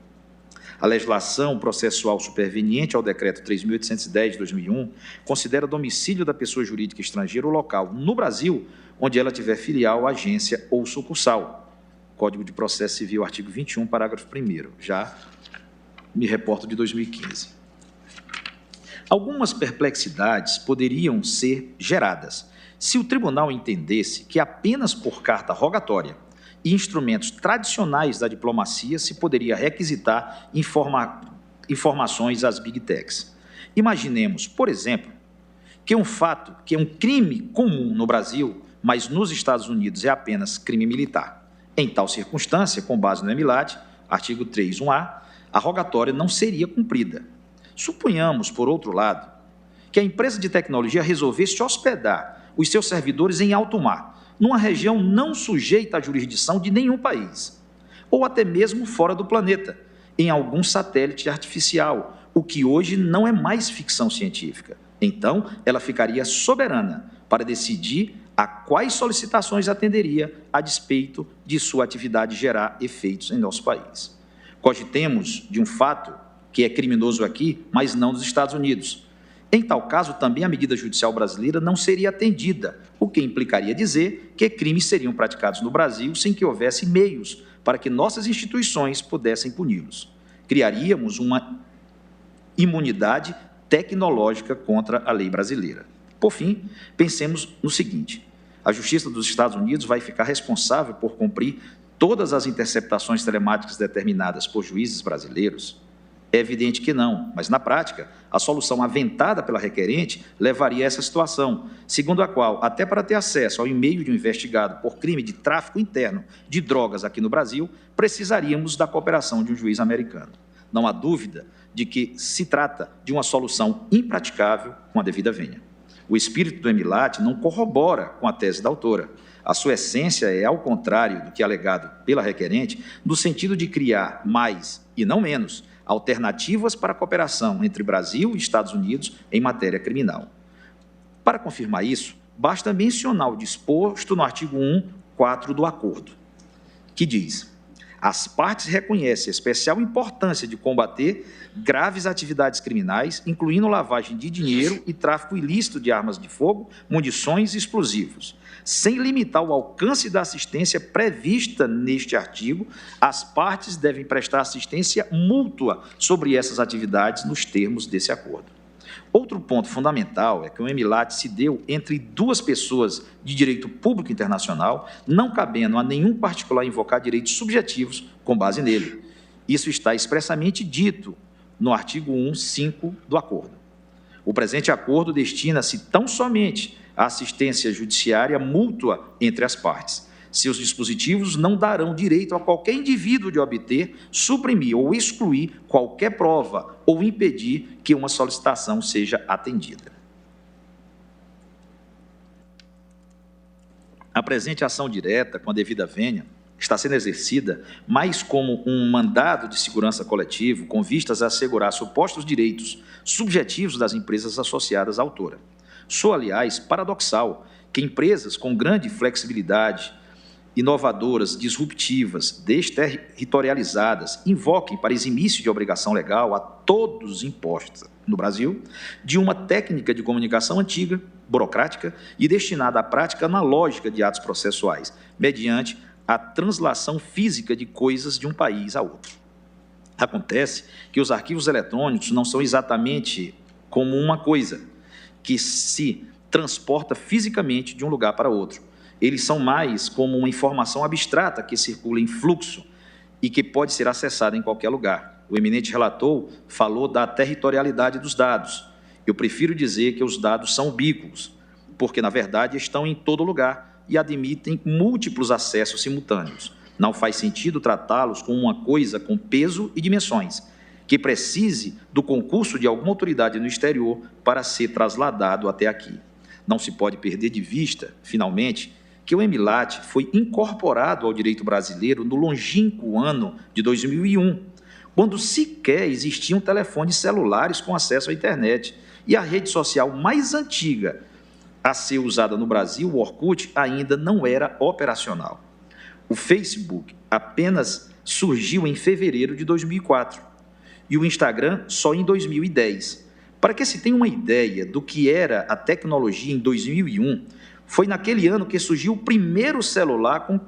S4: A legislação processual superveniente ao Decreto 3.810 de 2001 considera domicílio da pessoa jurídica estrangeira o local no Brasil onde ela tiver filial, agência ou sucursal. Código de Processo Civil, artigo 21, parágrafo 1º. Já me reporto de 2015. Algumas perplexidades poderiam ser geradas se o tribunal entendesse que apenas por carta rogatória e instrumentos tradicionais da diplomacia se poderia requisitar informações às Big Techs. Imaginemos, por exemplo, que um fato que é um crime comum no Brasil, mas nos Estados Unidos é apenas crime militar. Em tal circunstância, com base no EMILAT, artigo 3.1a, a rogatória não seria cumprida. Suponhamos, por outro lado, que a empresa de tecnologia resolvesse hospedar os seus servidores em alto mar, numa região não sujeita à jurisdição de nenhum país, ou até mesmo fora do planeta, em algum satélite artificial, o que hoje não é mais ficção científica. Então, ela ficaria soberana para decidir a quais solicitações atenderia a despeito de sua atividade gerar efeitos em nosso país. Cogitemos de um fato que é criminoso aqui, mas não nos Estados Unidos. Em tal caso, também a medida judicial brasileira não seria atendida, o que implicaria dizer que crimes seriam praticados no Brasil sem que houvesse meios para que nossas instituições pudessem puni-los. Criaríamos uma imunidade tecnológica contra a lei brasileira. Por fim, pensemos no seguinte: a Justiça dos Estados Unidos vai ficar responsável por cumprir todas as interceptações telemáticas determinadas por juízes brasileiros? É evidente que não, mas, na prática, a solução aventada pela requerente levaria a essa situação, segundo a qual, até para ter acesso ao e-mail de um investigado por crime de tráfico interno de drogas aqui no Brasil, precisaríamos da cooperação de um juiz americano. Não há dúvida de que se trata de uma solução impraticável com a devida vênia. O espírito do EMILAT não corrobora com a tese da autora. A sua essência é, ao contrário do que alegado pela requerente, no sentido de criar mais, e não menos, alternativas para a cooperação entre Brasil e Estados Unidos em matéria criminal. Para confirmar isso, basta mencionar o disposto no artigo 1.4 do acordo, que diz: as partes reconhecem a especial importância de combater graves atividades criminais, incluindo lavagem de dinheiro e tráfico ilícito de armas de fogo, munições e explosivos. Sem limitar o alcance da assistência prevista neste artigo, as partes devem prestar assistência mútua sobre essas atividades nos termos desse acordo. Outro ponto fundamental é que o EMILAT se deu entre duas pessoas de direito público internacional, não cabendo a nenhum particular invocar direitos subjetivos com base nele. Isso está expressamente dito no artigo 1.5 do acordo. O presente acordo destina-se tão somente à assistência judiciária mútua entre as partes. Seus dispositivos não darão direito a qualquer indivíduo de obter, suprimir ou excluir qualquer prova ou impedir que uma solicitação seja atendida. A presente ação direta, com a devida vênia, está sendo exercida mais como um mandado de segurança coletivo com vistas a assegurar supostos direitos subjetivos das empresas associadas à autora. Soa, aliás, paradoxal que empresas com grande flexibilidade, inovadoras, disruptivas, desterritorializadas, invoquem para eximir-se de obrigação legal a todos impostos no Brasil de uma técnica de comunicação antiga, burocrática e destinada à prática analógica de atos processuais, mediante a translação física de coisas de um país a outro. Acontece que os arquivos eletrônicos não são exatamente como uma coisa que se transporta fisicamente de um lugar para outro. Eles são mais como uma informação abstrata que circula em fluxo e que pode ser acessada em qualquer lugar. O eminente relator falou da territorialidade dos dados. Eu prefiro dizer que os dados são ubíquos, porque, na verdade, estão em todo lugar e admitem múltiplos acessos simultâneos. Não faz sentido tratá-los como uma coisa com peso e dimensões, que precise do concurso de alguma autoridade no exterior para ser trasladado até aqui. Não se pode perder de vista, finalmente, que o EMILAT foi incorporado ao direito brasileiro no longínquo ano de 2001, quando sequer existiam telefones celulares com acesso à internet, e a rede social mais antiga a ser usada no Brasil, o Orkut, ainda não era operacional. O Facebook apenas surgiu em fevereiro de 2004 e o Instagram só em 2010. Para que se tenha uma ideia do que era a tecnologia em 2001, foi naquele ano que surgiu o primeiro celular com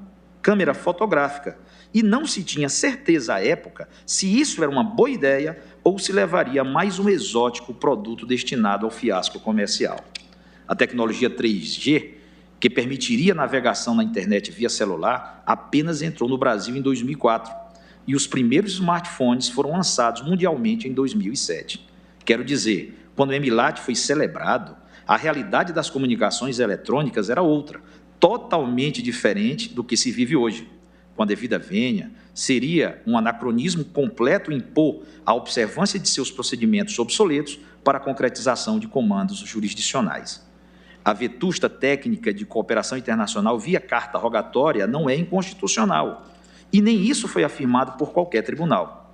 S4: câmera fotográfica e não se tinha certeza à época se isso era uma boa ideia ou se levaria a mais um exótico produto destinado ao fiasco comercial. A tecnologia 3G, que permitiria navegação na internet via celular, apenas entrou no Brasil em 2004 e os primeiros smartphones foram lançados mundialmente em 2007. Quero dizer, quando o EMILAT foi celebrado, a realidade das comunicações eletrônicas era outra, totalmente diferente do que se vive hoje. Com a devida vênia, seria um anacronismo completo impor a observância de seus procedimentos obsoletos para a concretização de comandos jurisdicionais. A vetusta técnica de cooperação internacional via carta rogatória não é inconstitucional, e nem isso foi afirmado por qualquer tribunal.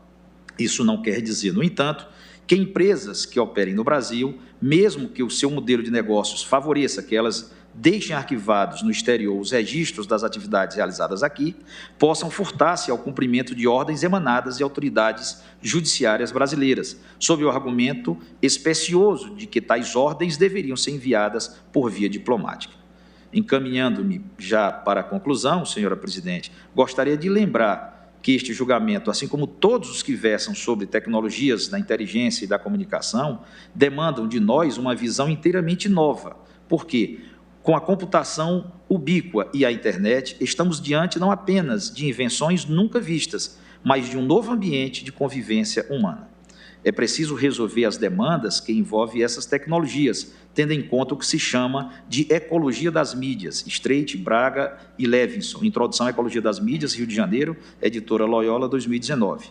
S4: Isso não quer dizer, no entanto, que empresas que operem no Brasil, mesmo que o seu modelo de negócios favoreça que elas deixem arquivados no exterior os registros das atividades realizadas aqui, possam furtar-se ao cumprimento de ordens emanadas de autoridades judiciárias brasileiras, sob o argumento especioso de que tais ordens deveriam ser enviadas por via diplomática. Encaminhando-me já para a conclusão, senhora presidente, gostaria de lembrar que este julgamento, assim como todos os que versam sobre tecnologias da inteligência e da comunicação, demandam de nós uma visão inteiramente nova, porque, com a computação ubíqua e a internet, estamos diante não apenas de invenções nunca vistas, mas de um novo ambiente de convivência humana. É preciso resolver as demandas que envolvem essas tecnologias, tendo em conta o que se chama de ecologia das mídias, Streit, Braga e Levinson, Introdução à Ecologia das Mídias, Rio de Janeiro, editora Loyola, 2019.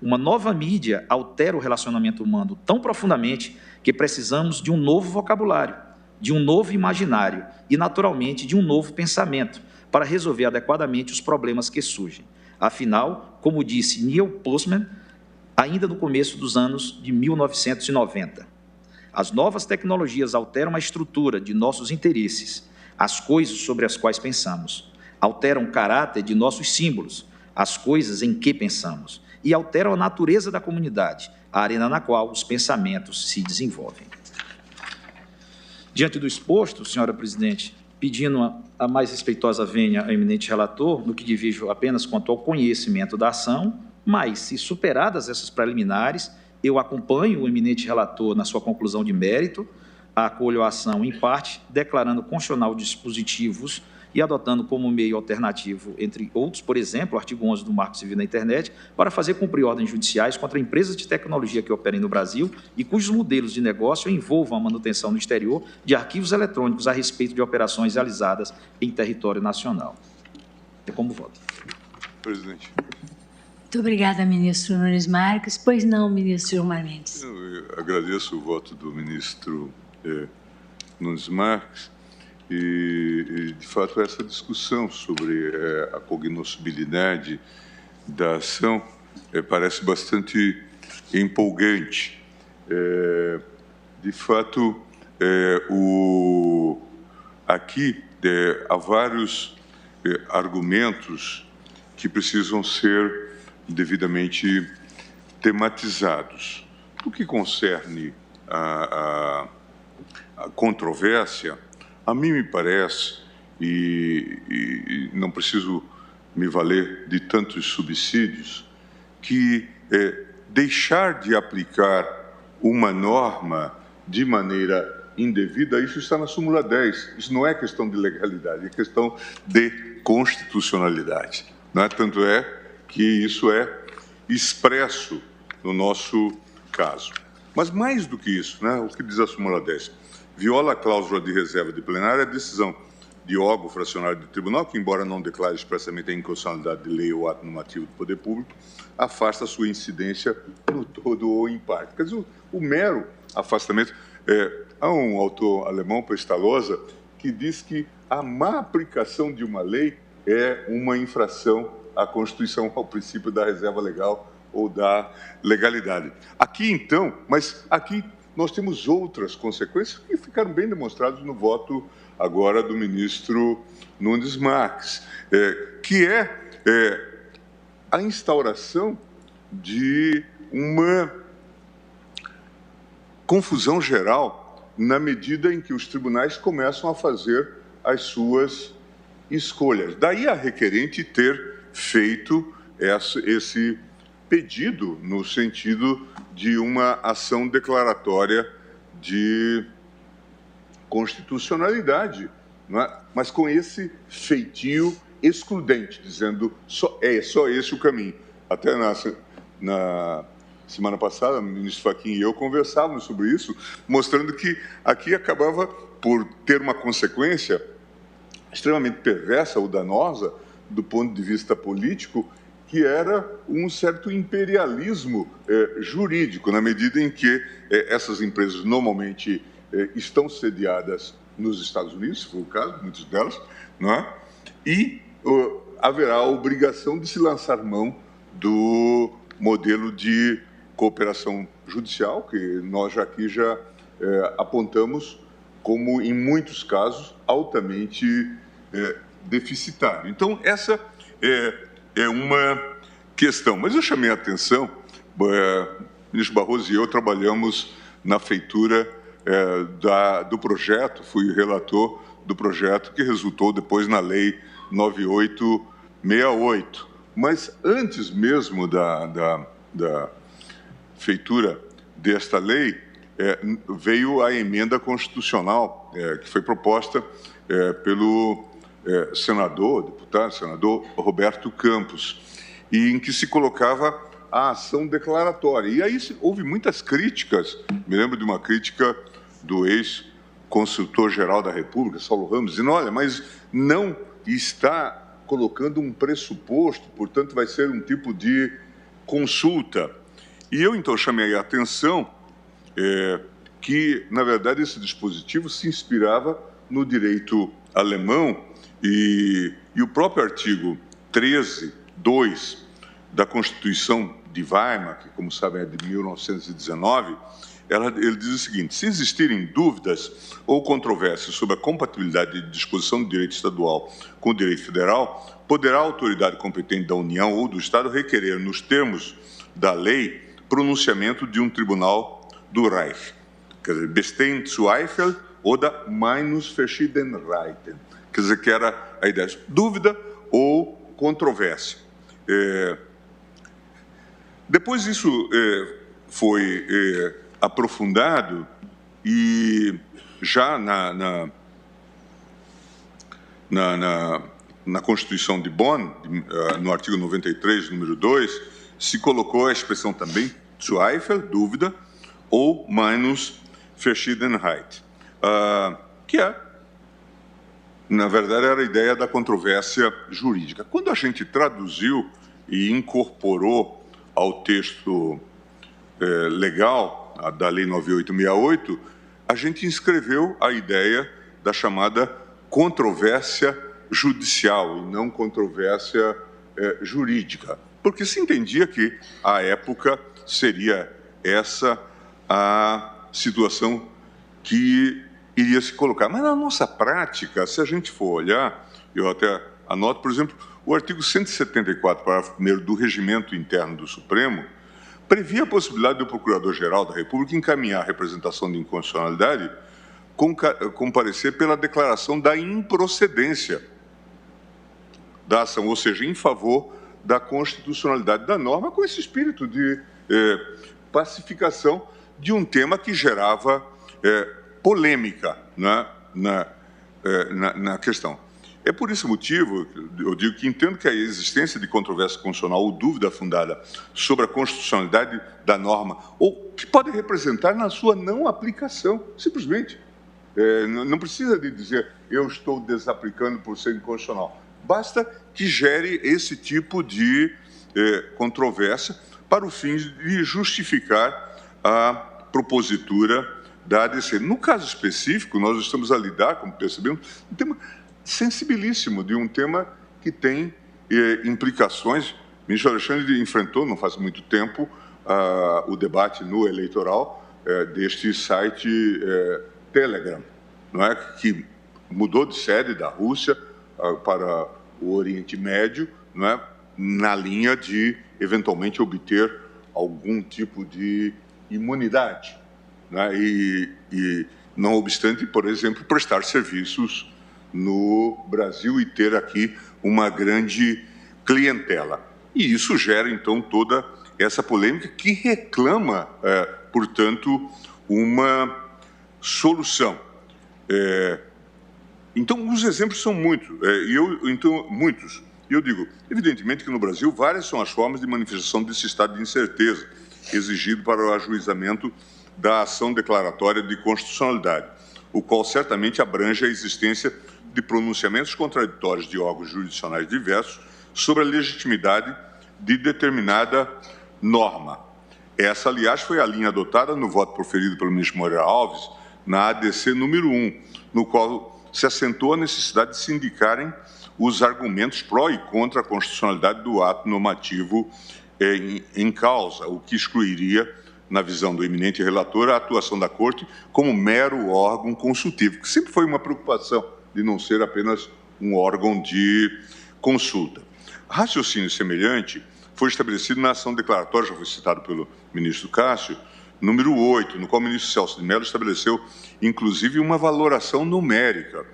S4: Uma nova mídia altera o relacionamento humano tão profundamente que precisamos de um novo vocabulário, de um novo imaginário e, naturalmente, de um novo pensamento para resolver adequadamente os problemas que surgem. Afinal, como disse Neil Postman, ainda no começo dos anos de 1990, as novas tecnologias alteram a estrutura de nossos interesses, as coisas sobre as quais pensamos, alteram o caráter de nossos símbolos, as coisas em que pensamos, e alteram a natureza da comunidade, a arena na qual os pensamentos se desenvolvem. Diante do exposto, senhora presidente, pedindo a mais respeitosa vênia ao eminente relator, no que divijo apenas quanto ao conhecimento da ação, mas, se superadas essas preliminares, eu acompanho o eminente relator na sua conclusão de mérito, acolho a ação em parte, declarando constitucional dispositivos e adotando como meio alternativo, entre outros, por exemplo, o artigo 11 do Marco Civil da Internet, para fazer cumprir ordens judiciais contra empresas de tecnologia que operem no Brasil e cujos modelos de negócio envolvam a manutenção no exterior de arquivos eletrônicos a respeito de operações realizadas em território nacional. É como voto.
S5: Presidente.
S2: Muito obrigada, ministro Nunes Marques. Pois não, ministro Gilmar Mendes.
S5: Eu agradeço o voto do ministro Nunes Marques e, de fato, essa discussão sobre a cognoscibilidade da ação parece bastante empolgante. De fato, aqui há vários argumentos que precisam ser devidamente tematizados. No que concerne a controvérsia, a mim me parece, e não preciso me valer de tantos subsídios, que deixar de aplicar uma norma de maneira indevida, isso está na súmula 10. Isso não é questão de legalidade, é questão de constitucionalidade. Não é? Tanto é que isso é expresso no nosso caso. Mas mais do que isso, né, o que diz a súmula 10? Viola a cláusula de reserva de plenário a decisão de órgão fracionário do tribunal, que, embora não declare expressamente a inconstitucionalidade de lei ou ato normativo do poder público, afasta a sua incidência no todo ou em parte. Quer dizer, o mero afastamento... há um autor alemão, Pestalozzi, que diz que a má aplicação de uma lei é uma infração à Constituição, ao princípio da reserva legal ou da legalidade. Aqui, então, mas aqui nós temos outras consequências que ficaram bem demonstradas no voto agora do ministro Nunes Marques, que é a instauração de uma confusão geral na medida em que os tribunais começam a fazer as suas escolhas. Daí a requerente ter feito esse pedido no sentido de uma ação declaratória de constitucionalidade, não é? Mas com esse feitio excludente, dizendo só esse o caminho. Até na semana passada, o ministro Fachin e eu conversávamos sobre isso, mostrando que aqui acabava por ter uma consequência extremamente perversa ou danosa do ponto de vista político, que era um certo imperialismo jurídico, na medida em que essas empresas normalmente estão sediadas nos Estados Unidos, se for o caso, muitas delas, não é? E haverá a obrigação de se lançar mão do modelo de cooperação judicial, que nós aqui já apontamos como, em muitos casos, altamente deficitário. Então, essa é uma questão. Mas eu chamei a atenção, o ministro Barroso e eu trabalhamos na feitura do projeto, fui relator do projeto que resultou depois na Lei 9868. Mas antes mesmo da feitura desta lei, veio a emenda constitucional que foi proposta pelo senador Roberto Campos, e em que se colocava a ação declaratória. E aí houve muitas críticas, me lembro de uma crítica do ex-consultor-geral da República, Saulo Ramos, dizendo, olha, mas não está colocando um pressuposto, portanto vai ser um tipo de consulta. E eu, então, chamei a atenção que, na verdade, esse dispositivo se inspirava no direito alemão e o próprio artigo 13.2 da Constituição de Weimar, que, como sabem, é de 1919, ele diz o seguinte: se existirem dúvidas ou controvérsias sobre a compatibilidade de disposição do direito estadual com o direito federal, poderá a autoridade competente da União ou do Estado requerer, nos termos da lei, pronunciamento de um tribunal do Reich. Quer dizer, bestehen Zweifel oder Meinungsverschiedenheiten. Quer dizer, que era a ideia de dúvida ou controvérsia. Depois isso foi aprofundado e já na Constituição de Bonn, no artigo 93, número 2, se colocou a expressão também Zweifel, dúvida, ou Meinungsverschiedenheit, que na verdade, era a ideia da controvérsia jurídica. Quando a gente traduziu e incorporou ao texto legal da Lei 9868, a gente inscreveu a ideia da chamada controvérsia judicial e não controvérsia jurídica, porque se entendia que, à época, seria essa a situação que iria se colocar. Mas na nossa prática, se a gente for olhar, eu até anoto, por exemplo, o artigo 174, parágrafo 1º do Regimento Interno do Supremo, previa a possibilidade do Procurador-Geral da República encaminhar a representação de inconstitucionalidade comparecer pela declaração da improcedência da ação, ou seja, em favor da constitucionalidade da norma, com esse espírito de pacificação de um tema que gerava polêmica na questão. É por esse motivo, eu digo que entendo que a existência de controvérsia constitucional ou dúvida fundada sobre a constitucionalidade da norma, ou que pode representar na sua não aplicação, simplesmente, Não precisa de dizer eu estou desaplicando por ser inconstitucional. Basta que gere esse tipo de controvérsia para o fim de justificar a propositura da ADC. No caso específico, nós estamos a lidar, como percebemos, um tema sensibilíssimo, de um tema que tem implicações. O ministro Alexandre enfrentou, não faz muito tempo, o debate no eleitoral deste site Telegram, não é? Que mudou de sede da Rússia para o Oriente Médio, não é? Na linha de, eventualmente, obter algum tipo de imunidade, né? E, não obstante, por exemplo, prestar serviços no Brasil e ter aqui uma grande clientela. E isso gera, então, toda essa polêmica que reclama, portanto, uma solução. Então, os exemplos são muitos. Muitos. E eu digo, evidentemente que no Brasil várias são as formas de manifestação desse estado de incerteza exigido para o ajuizamento da ação declaratória de constitucionalidade, o qual certamente abrange a existência de pronunciamentos contraditórios de órgãos jurisdicionais diversos sobre a legitimidade de determinada norma. Essa, aliás, foi a linha adotada no voto proferido pelo ministro Moreira Alves na ADC número 1, no qual se assentou a necessidade de se indicarem os argumentos pró e contra a constitucionalidade do ato normativo em causa, o que excluiria, na visão do eminente relator, a atuação da Corte como mero órgão consultivo, que sempre foi uma preocupação de não ser apenas um órgão de consulta. Raciocínio semelhante foi estabelecido na ação declaratória, já foi citado pelo ministro Cássio, número 8, no qual o ministro Celso de Mello estabeleceu, inclusive, uma valoração numérica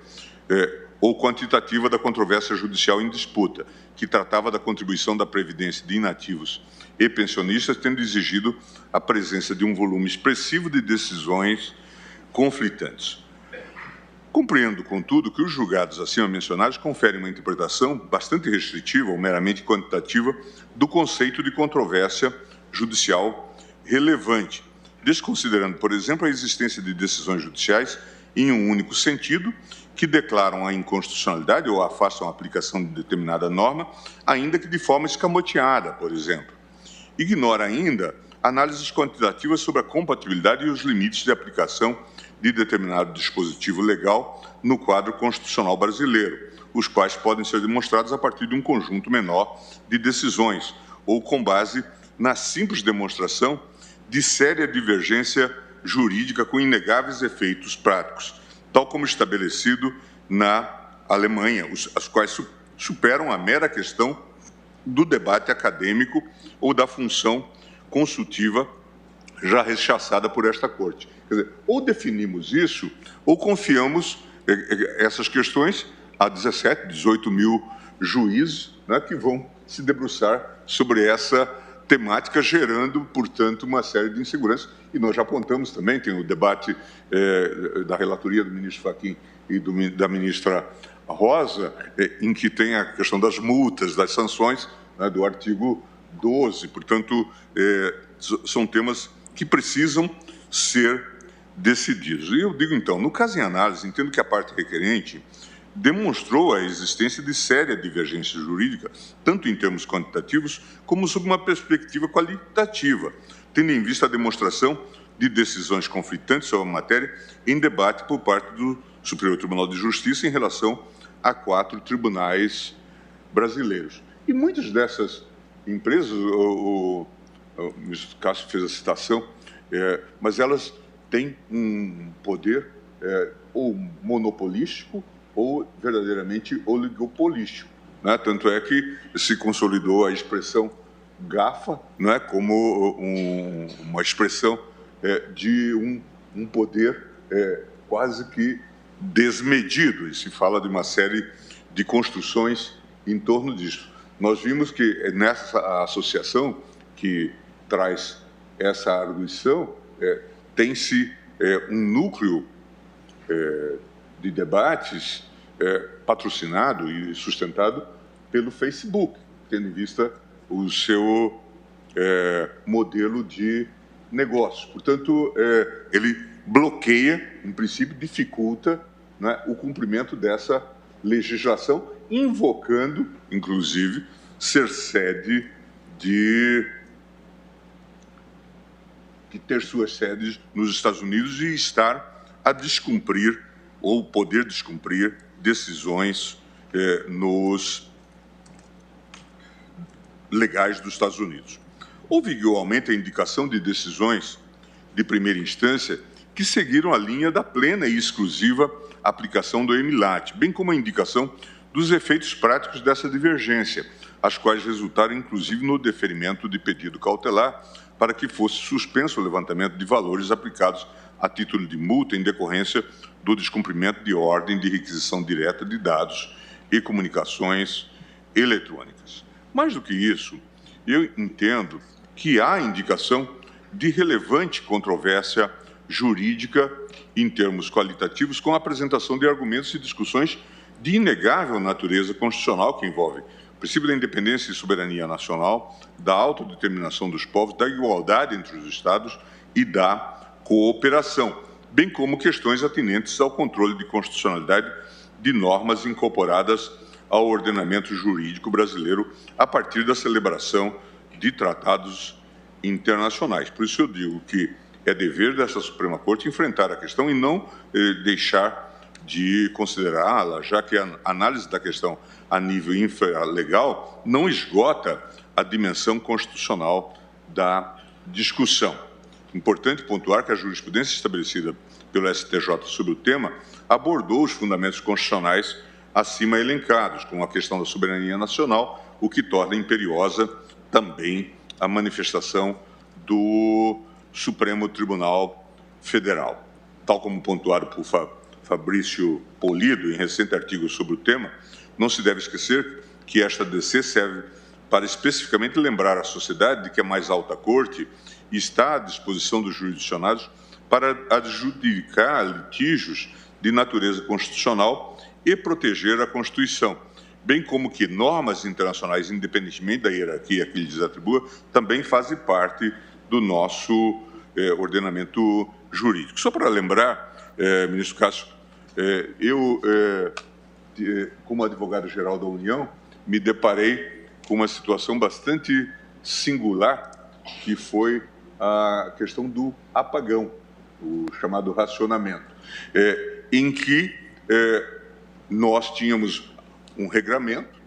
S5: ou quantitativa da controvérsia judicial em disputa, que tratava da contribuição da Previdência de inativos e pensionistas, tendo exigido a presença de um volume expressivo de decisões conflitantes. Compreendo, contudo, que os julgados acima mencionados conferem uma interpretação bastante restritiva ou meramente quantitativa do conceito de controvérsia judicial relevante, desconsiderando, por exemplo, a existência de decisões judiciais em um único sentido, que declaram a inconstitucionalidade ou afastam a aplicação de determinada norma, ainda que de forma escamoteada, por exemplo. Ignora ainda análises quantitativas sobre a compatibilidade e os limites de aplicação de determinado dispositivo legal no quadro constitucional brasileiro, os quais podem ser demonstrados a partir de um conjunto menor de decisões, ou com base na simples demonstração de séria divergência jurídica com inegáveis efeitos práticos, tal como estabelecido na Alemanha, as quais superam a mera questão do debate acadêmico ou da função consultiva já rechaçada por esta Corte. Quer dizer, ou definimos isso, ou confiamos essas questões a 17, 18 mil juízes, né, que vão se debruçar sobre essa temática, gerando, portanto, uma série de inseguranças. E nós já apontamos também, tem o debate da relatoria do ministro Fachin e da ministra Rosa, em que tem a questão das multas, das sanções, né, do artigo 12. Portanto, são temas que precisam ser decididos. E eu digo, então, no caso em análise, entendo que a parte requerente demonstrou a existência de séria divergência jurídica, tanto em termos quantitativos, como sob uma perspectiva qualitativa, tendo em vista a demonstração de decisões conflitantes sobre a matéria em debate por parte do Superior Tribunal de Justiça em relação a 4 tribunais brasileiros. E muitas dessas empresas, o ministro Cássio fez a citação, mas elas têm um poder ou monopolístico ou verdadeiramente oligopolístico, né? Tanto é que se consolidou a expressão GAFA, não é, como uma expressão de um poder quase que desmedido, e se fala de uma série de construções em torno disso. Nós vimos que nessa associação que traz essa arguição, tem-se um núcleo de debates patrocinado e sustentado pelo Facebook, tendo em vista o seu modelo de negócio. Portanto, ele bloqueia, em princípio, dificulta, né, o cumprimento dessa legislação, invocando, inclusive, ser sede de ter suas sedes nos Estados Unidos e estar a descumprir ou poder descumprir decisões nos legais dos Estados Unidos. Houve igualmente a indicação de decisões de primeira instância que seguiram a linha da plena e exclusiva aplicação do EMILAT, bem como a indicação dos efeitos práticos dessa divergência, as quais resultaram inclusive no deferimento de pedido cautelar para que fosse suspenso o levantamento de valores aplicados a título de multa em decorrência do descumprimento de ordem de requisição direta de dados e comunicações eletrônicas. Mais do que isso, eu entendo que há indicação de relevante controvérsia jurídica em termos qualitativos com a apresentação de argumentos e discussões de inegável natureza constitucional que envolvem o princípio da independência e soberania nacional, da autodeterminação dos povos, da igualdade entre os Estados e da cooperação, bem como questões atinentes ao controle de constitucionalidade de normas incorporadas ao ordenamento jurídico brasileiro a partir da celebração de tratados internacionais. Por isso eu digo que é dever dessa Suprema Corte enfrentar a questão e não deixar de considerá-la, já que a análise da questão a nível infralegal não esgota a dimensão constitucional da discussão. Importante pontuar que a jurisprudência estabelecida pelo STJ sobre o tema abordou os fundamentos constitucionais acima elencados, como a questão da soberania nacional, o que torna imperiosa também a manifestação do Supremo Tribunal Federal. Tal como pontuado por Fabrício Polido, em recente artigo sobre o tema, não se deve esquecer que esta DC serve para especificamente lembrar à sociedade de que a mais alta corte está à disposição dos jurisdicionados para adjudicar litígios de natureza constitucional e proteger a Constituição, bem como que normas internacionais, independentemente da hierarquia que lhes atribua, também fazem parte do nosso ordenamento jurídico. Só para lembrar, ministro Cássio, eu, como advogado-geral da União, me deparei com uma situação bastante singular, que foi a questão do apagão, o chamado racionamento, em que nós tínhamos um regramento,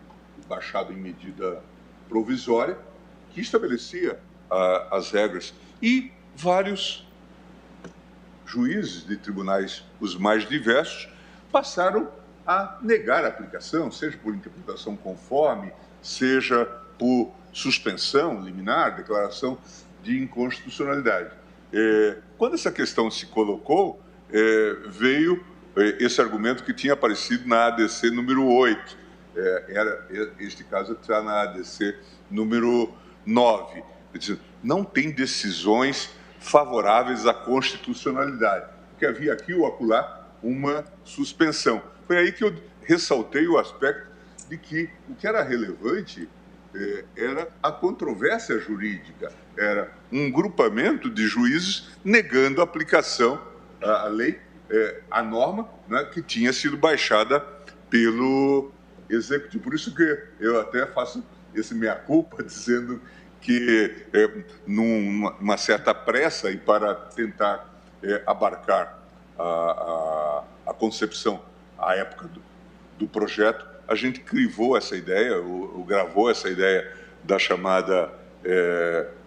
S5: baixado em medida provisória, que estabelecia as regras, e vários juízes de tribunais, os mais diversos, passaram a negar a aplicação, seja por interpretação conforme, seja por suspensão liminar, declaração de inconstitucionalidade. Quando essa questão se colocou, veio esse argumento que tinha aparecido na ADC número 8. Este caso está na ADC número 9. Não tem decisões favoráveis à constitucionalidade, porque havia aqui ou acolá uma suspensão. Foi aí que eu ressaltei o aspecto de que o que era relevante era a controvérsia jurídica, era um grupamento de juízes negando a aplicação à lei, a norma, né, que tinha sido baixada pelo Executivo. Por isso que eu até faço esse meia-culpa, dizendo que, numa certa pressa e para tentar abarcar a concepção, a época do projeto, a gente crivou essa ideia, ou gravou essa ideia da chamada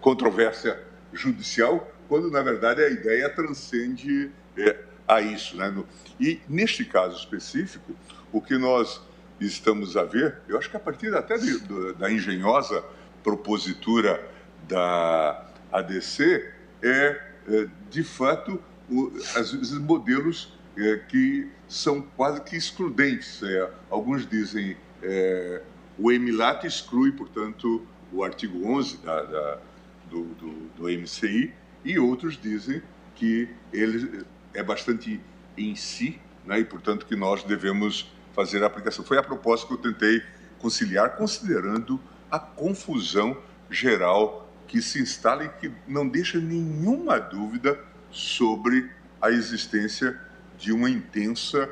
S5: controvérsia judicial, quando, na verdade, a ideia transcende a isso, né? E, neste caso específico, o que nós estamos a ver, eu acho que a partir até da engenhosa propositura da ADC, de fato, às vezes, modelos que são quase que excludentes. Alguns dizem o EMILAT exclui, portanto, o artigo 11 do MCI, e outros dizem que ele é bastante em si, né, e, portanto, que nós devemos fazer a aplicação. Foi a proposta que eu tentei conciliar, considerando a confusão geral que se instala e que não deixa nenhuma dúvida sobre a existência de uma intensa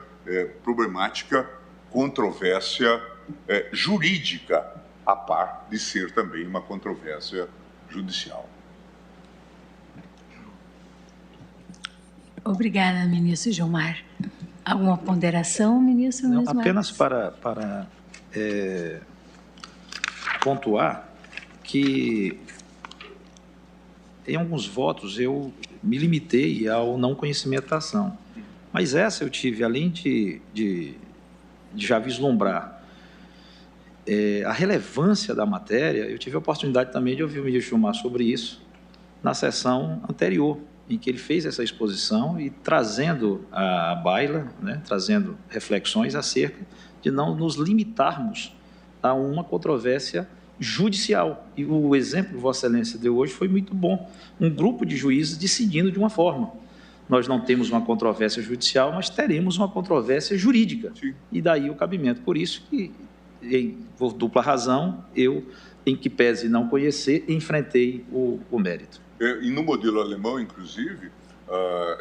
S5: problemática, controvérsia jurídica, a par de ser também uma controvérsia judicial.
S2: Obrigada, ministro Gilmar. Alguma ponderação, ministro Nunes Marques?
S4: Apenas para pontuar que em alguns votos eu me limitei ao não conhecimento da ação. Mas essa eu tive, além de já vislumbrar a relevância da matéria, eu tive a oportunidade também de ouvir o ministro Gilmar sobre isso na sessão anterior, em que ele fez essa exposição e trazendo à baila, né, trazendo reflexões acerca de não nos limitarmos a uma controvérsia judicial. E o exemplo que Vossa Excelência deu hoje foi muito bom. Um grupo de juízes decidindo de uma forma. Nós não temos uma controvérsia judicial, mas teremos uma controvérsia jurídica. Sim. E daí o cabimento. Por isso que, por dupla razão, eu, em que pese não conhecer, enfrentei o mérito.
S5: E no modelo alemão, inclusive,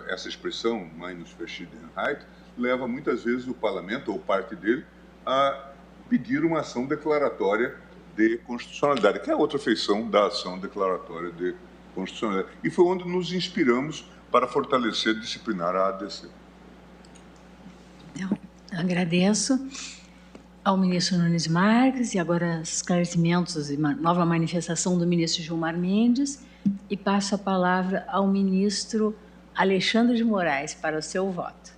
S5: essa expressão, Meinungsverschiedenheit, leva muitas vezes o parlamento, ou parte dele, a pedir uma ação declaratória de constitucionalidade, que é outra feição da ação declaratória de constitucionalidade. E foi onde nos inspiramos para fortalecer e disciplinar a ADC.
S2: Eu agradeço ao ministro Nunes Marques e agora esclarecimentos e uma nova manifestação do ministro Gilmar Mendes. E passo a palavra ao ministro Alexandre de Moraes para o seu voto.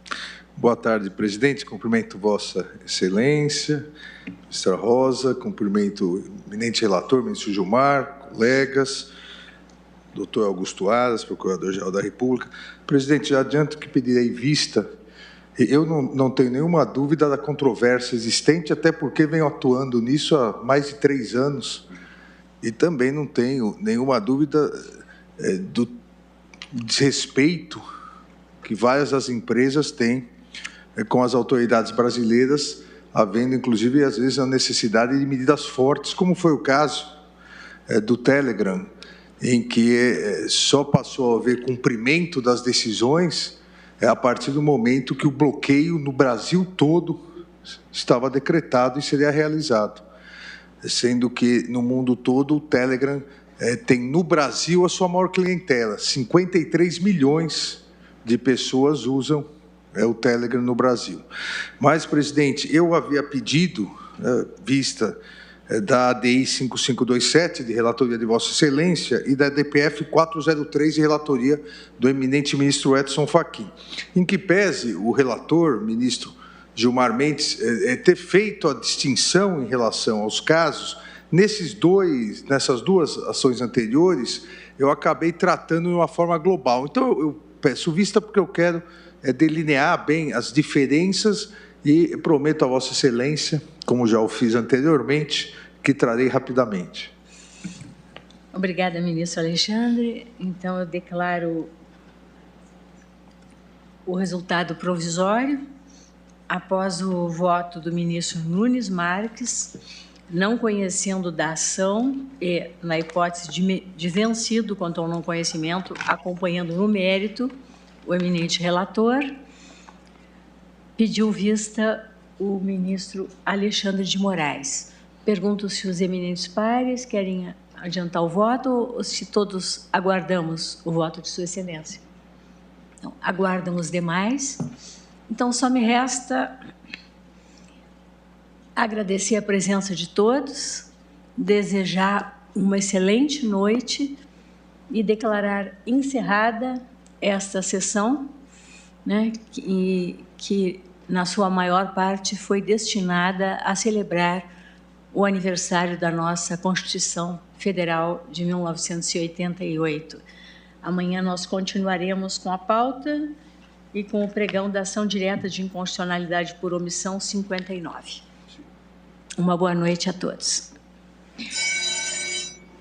S6: Boa tarde, presidente. Cumprimento Vossa Excelência, ministra Rosa, cumprimento o eminente relator, ministro Gilmar, colegas, doutor Augusto Aras, procurador-geral da República. Presidente, já adianto que pedirei vista. Eu não tenho nenhuma dúvida da controvérsia existente, até porque venho atuando nisso há mais de 3 anos. E também não tenho nenhuma dúvida do desrespeito que várias das empresas têm com as autoridades brasileiras, havendo, inclusive, às vezes, a necessidade de medidas fortes, como foi o caso do Telegram, em que só passou a haver cumprimento das decisões a partir do momento que o bloqueio no Brasil todo estava decretado e seria realizado. Sendo que, no mundo todo, o Telegram tem, no Brasil, a sua maior clientela. 53 milhões de pessoas usam o Telegram no Brasil. Mas, presidente, eu havia pedido, vista da ADI 5527, de relatoria de Vossa Excelência, e da DPF 403, de relatoria do eminente ministro Edson Fachin, em que pese o relator, ministro Gilmar Mendes, ter feito a distinção em relação aos casos, nessas 2 ações anteriores, eu acabei tratando de uma forma global. Então, eu peço vista porque eu quero delinear bem as diferenças e prometo a Vossa Excelência, como já o fiz anteriormente, que trarei rapidamente.
S2: Obrigada, ministro Alexandre. Então, eu declaro o resultado provisório. Após o voto do ministro Nunes Marques, não conhecendo da ação e, na hipótese de vencido quanto ao não conhecimento, acompanhando no mérito o eminente relator, pediu vista o ministro Alexandre de Moraes. Pergunto se os eminentes pares querem adiantar o voto ou se todos aguardamos o voto de Sua Excelência. Então, aguardam os demais. Então, só me resta agradecer a presença de todos, desejar uma excelente noite e declarar encerrada esta sessão, né, que na sua maior parte foi destinada a celebrar o aniversário da nossa Constituição Federal de 1988. Amanhã nós continuaremos com a pauta e com o pregão da ação direta de inconstitucionalidade por omissão 59. Uma boa noite a todos.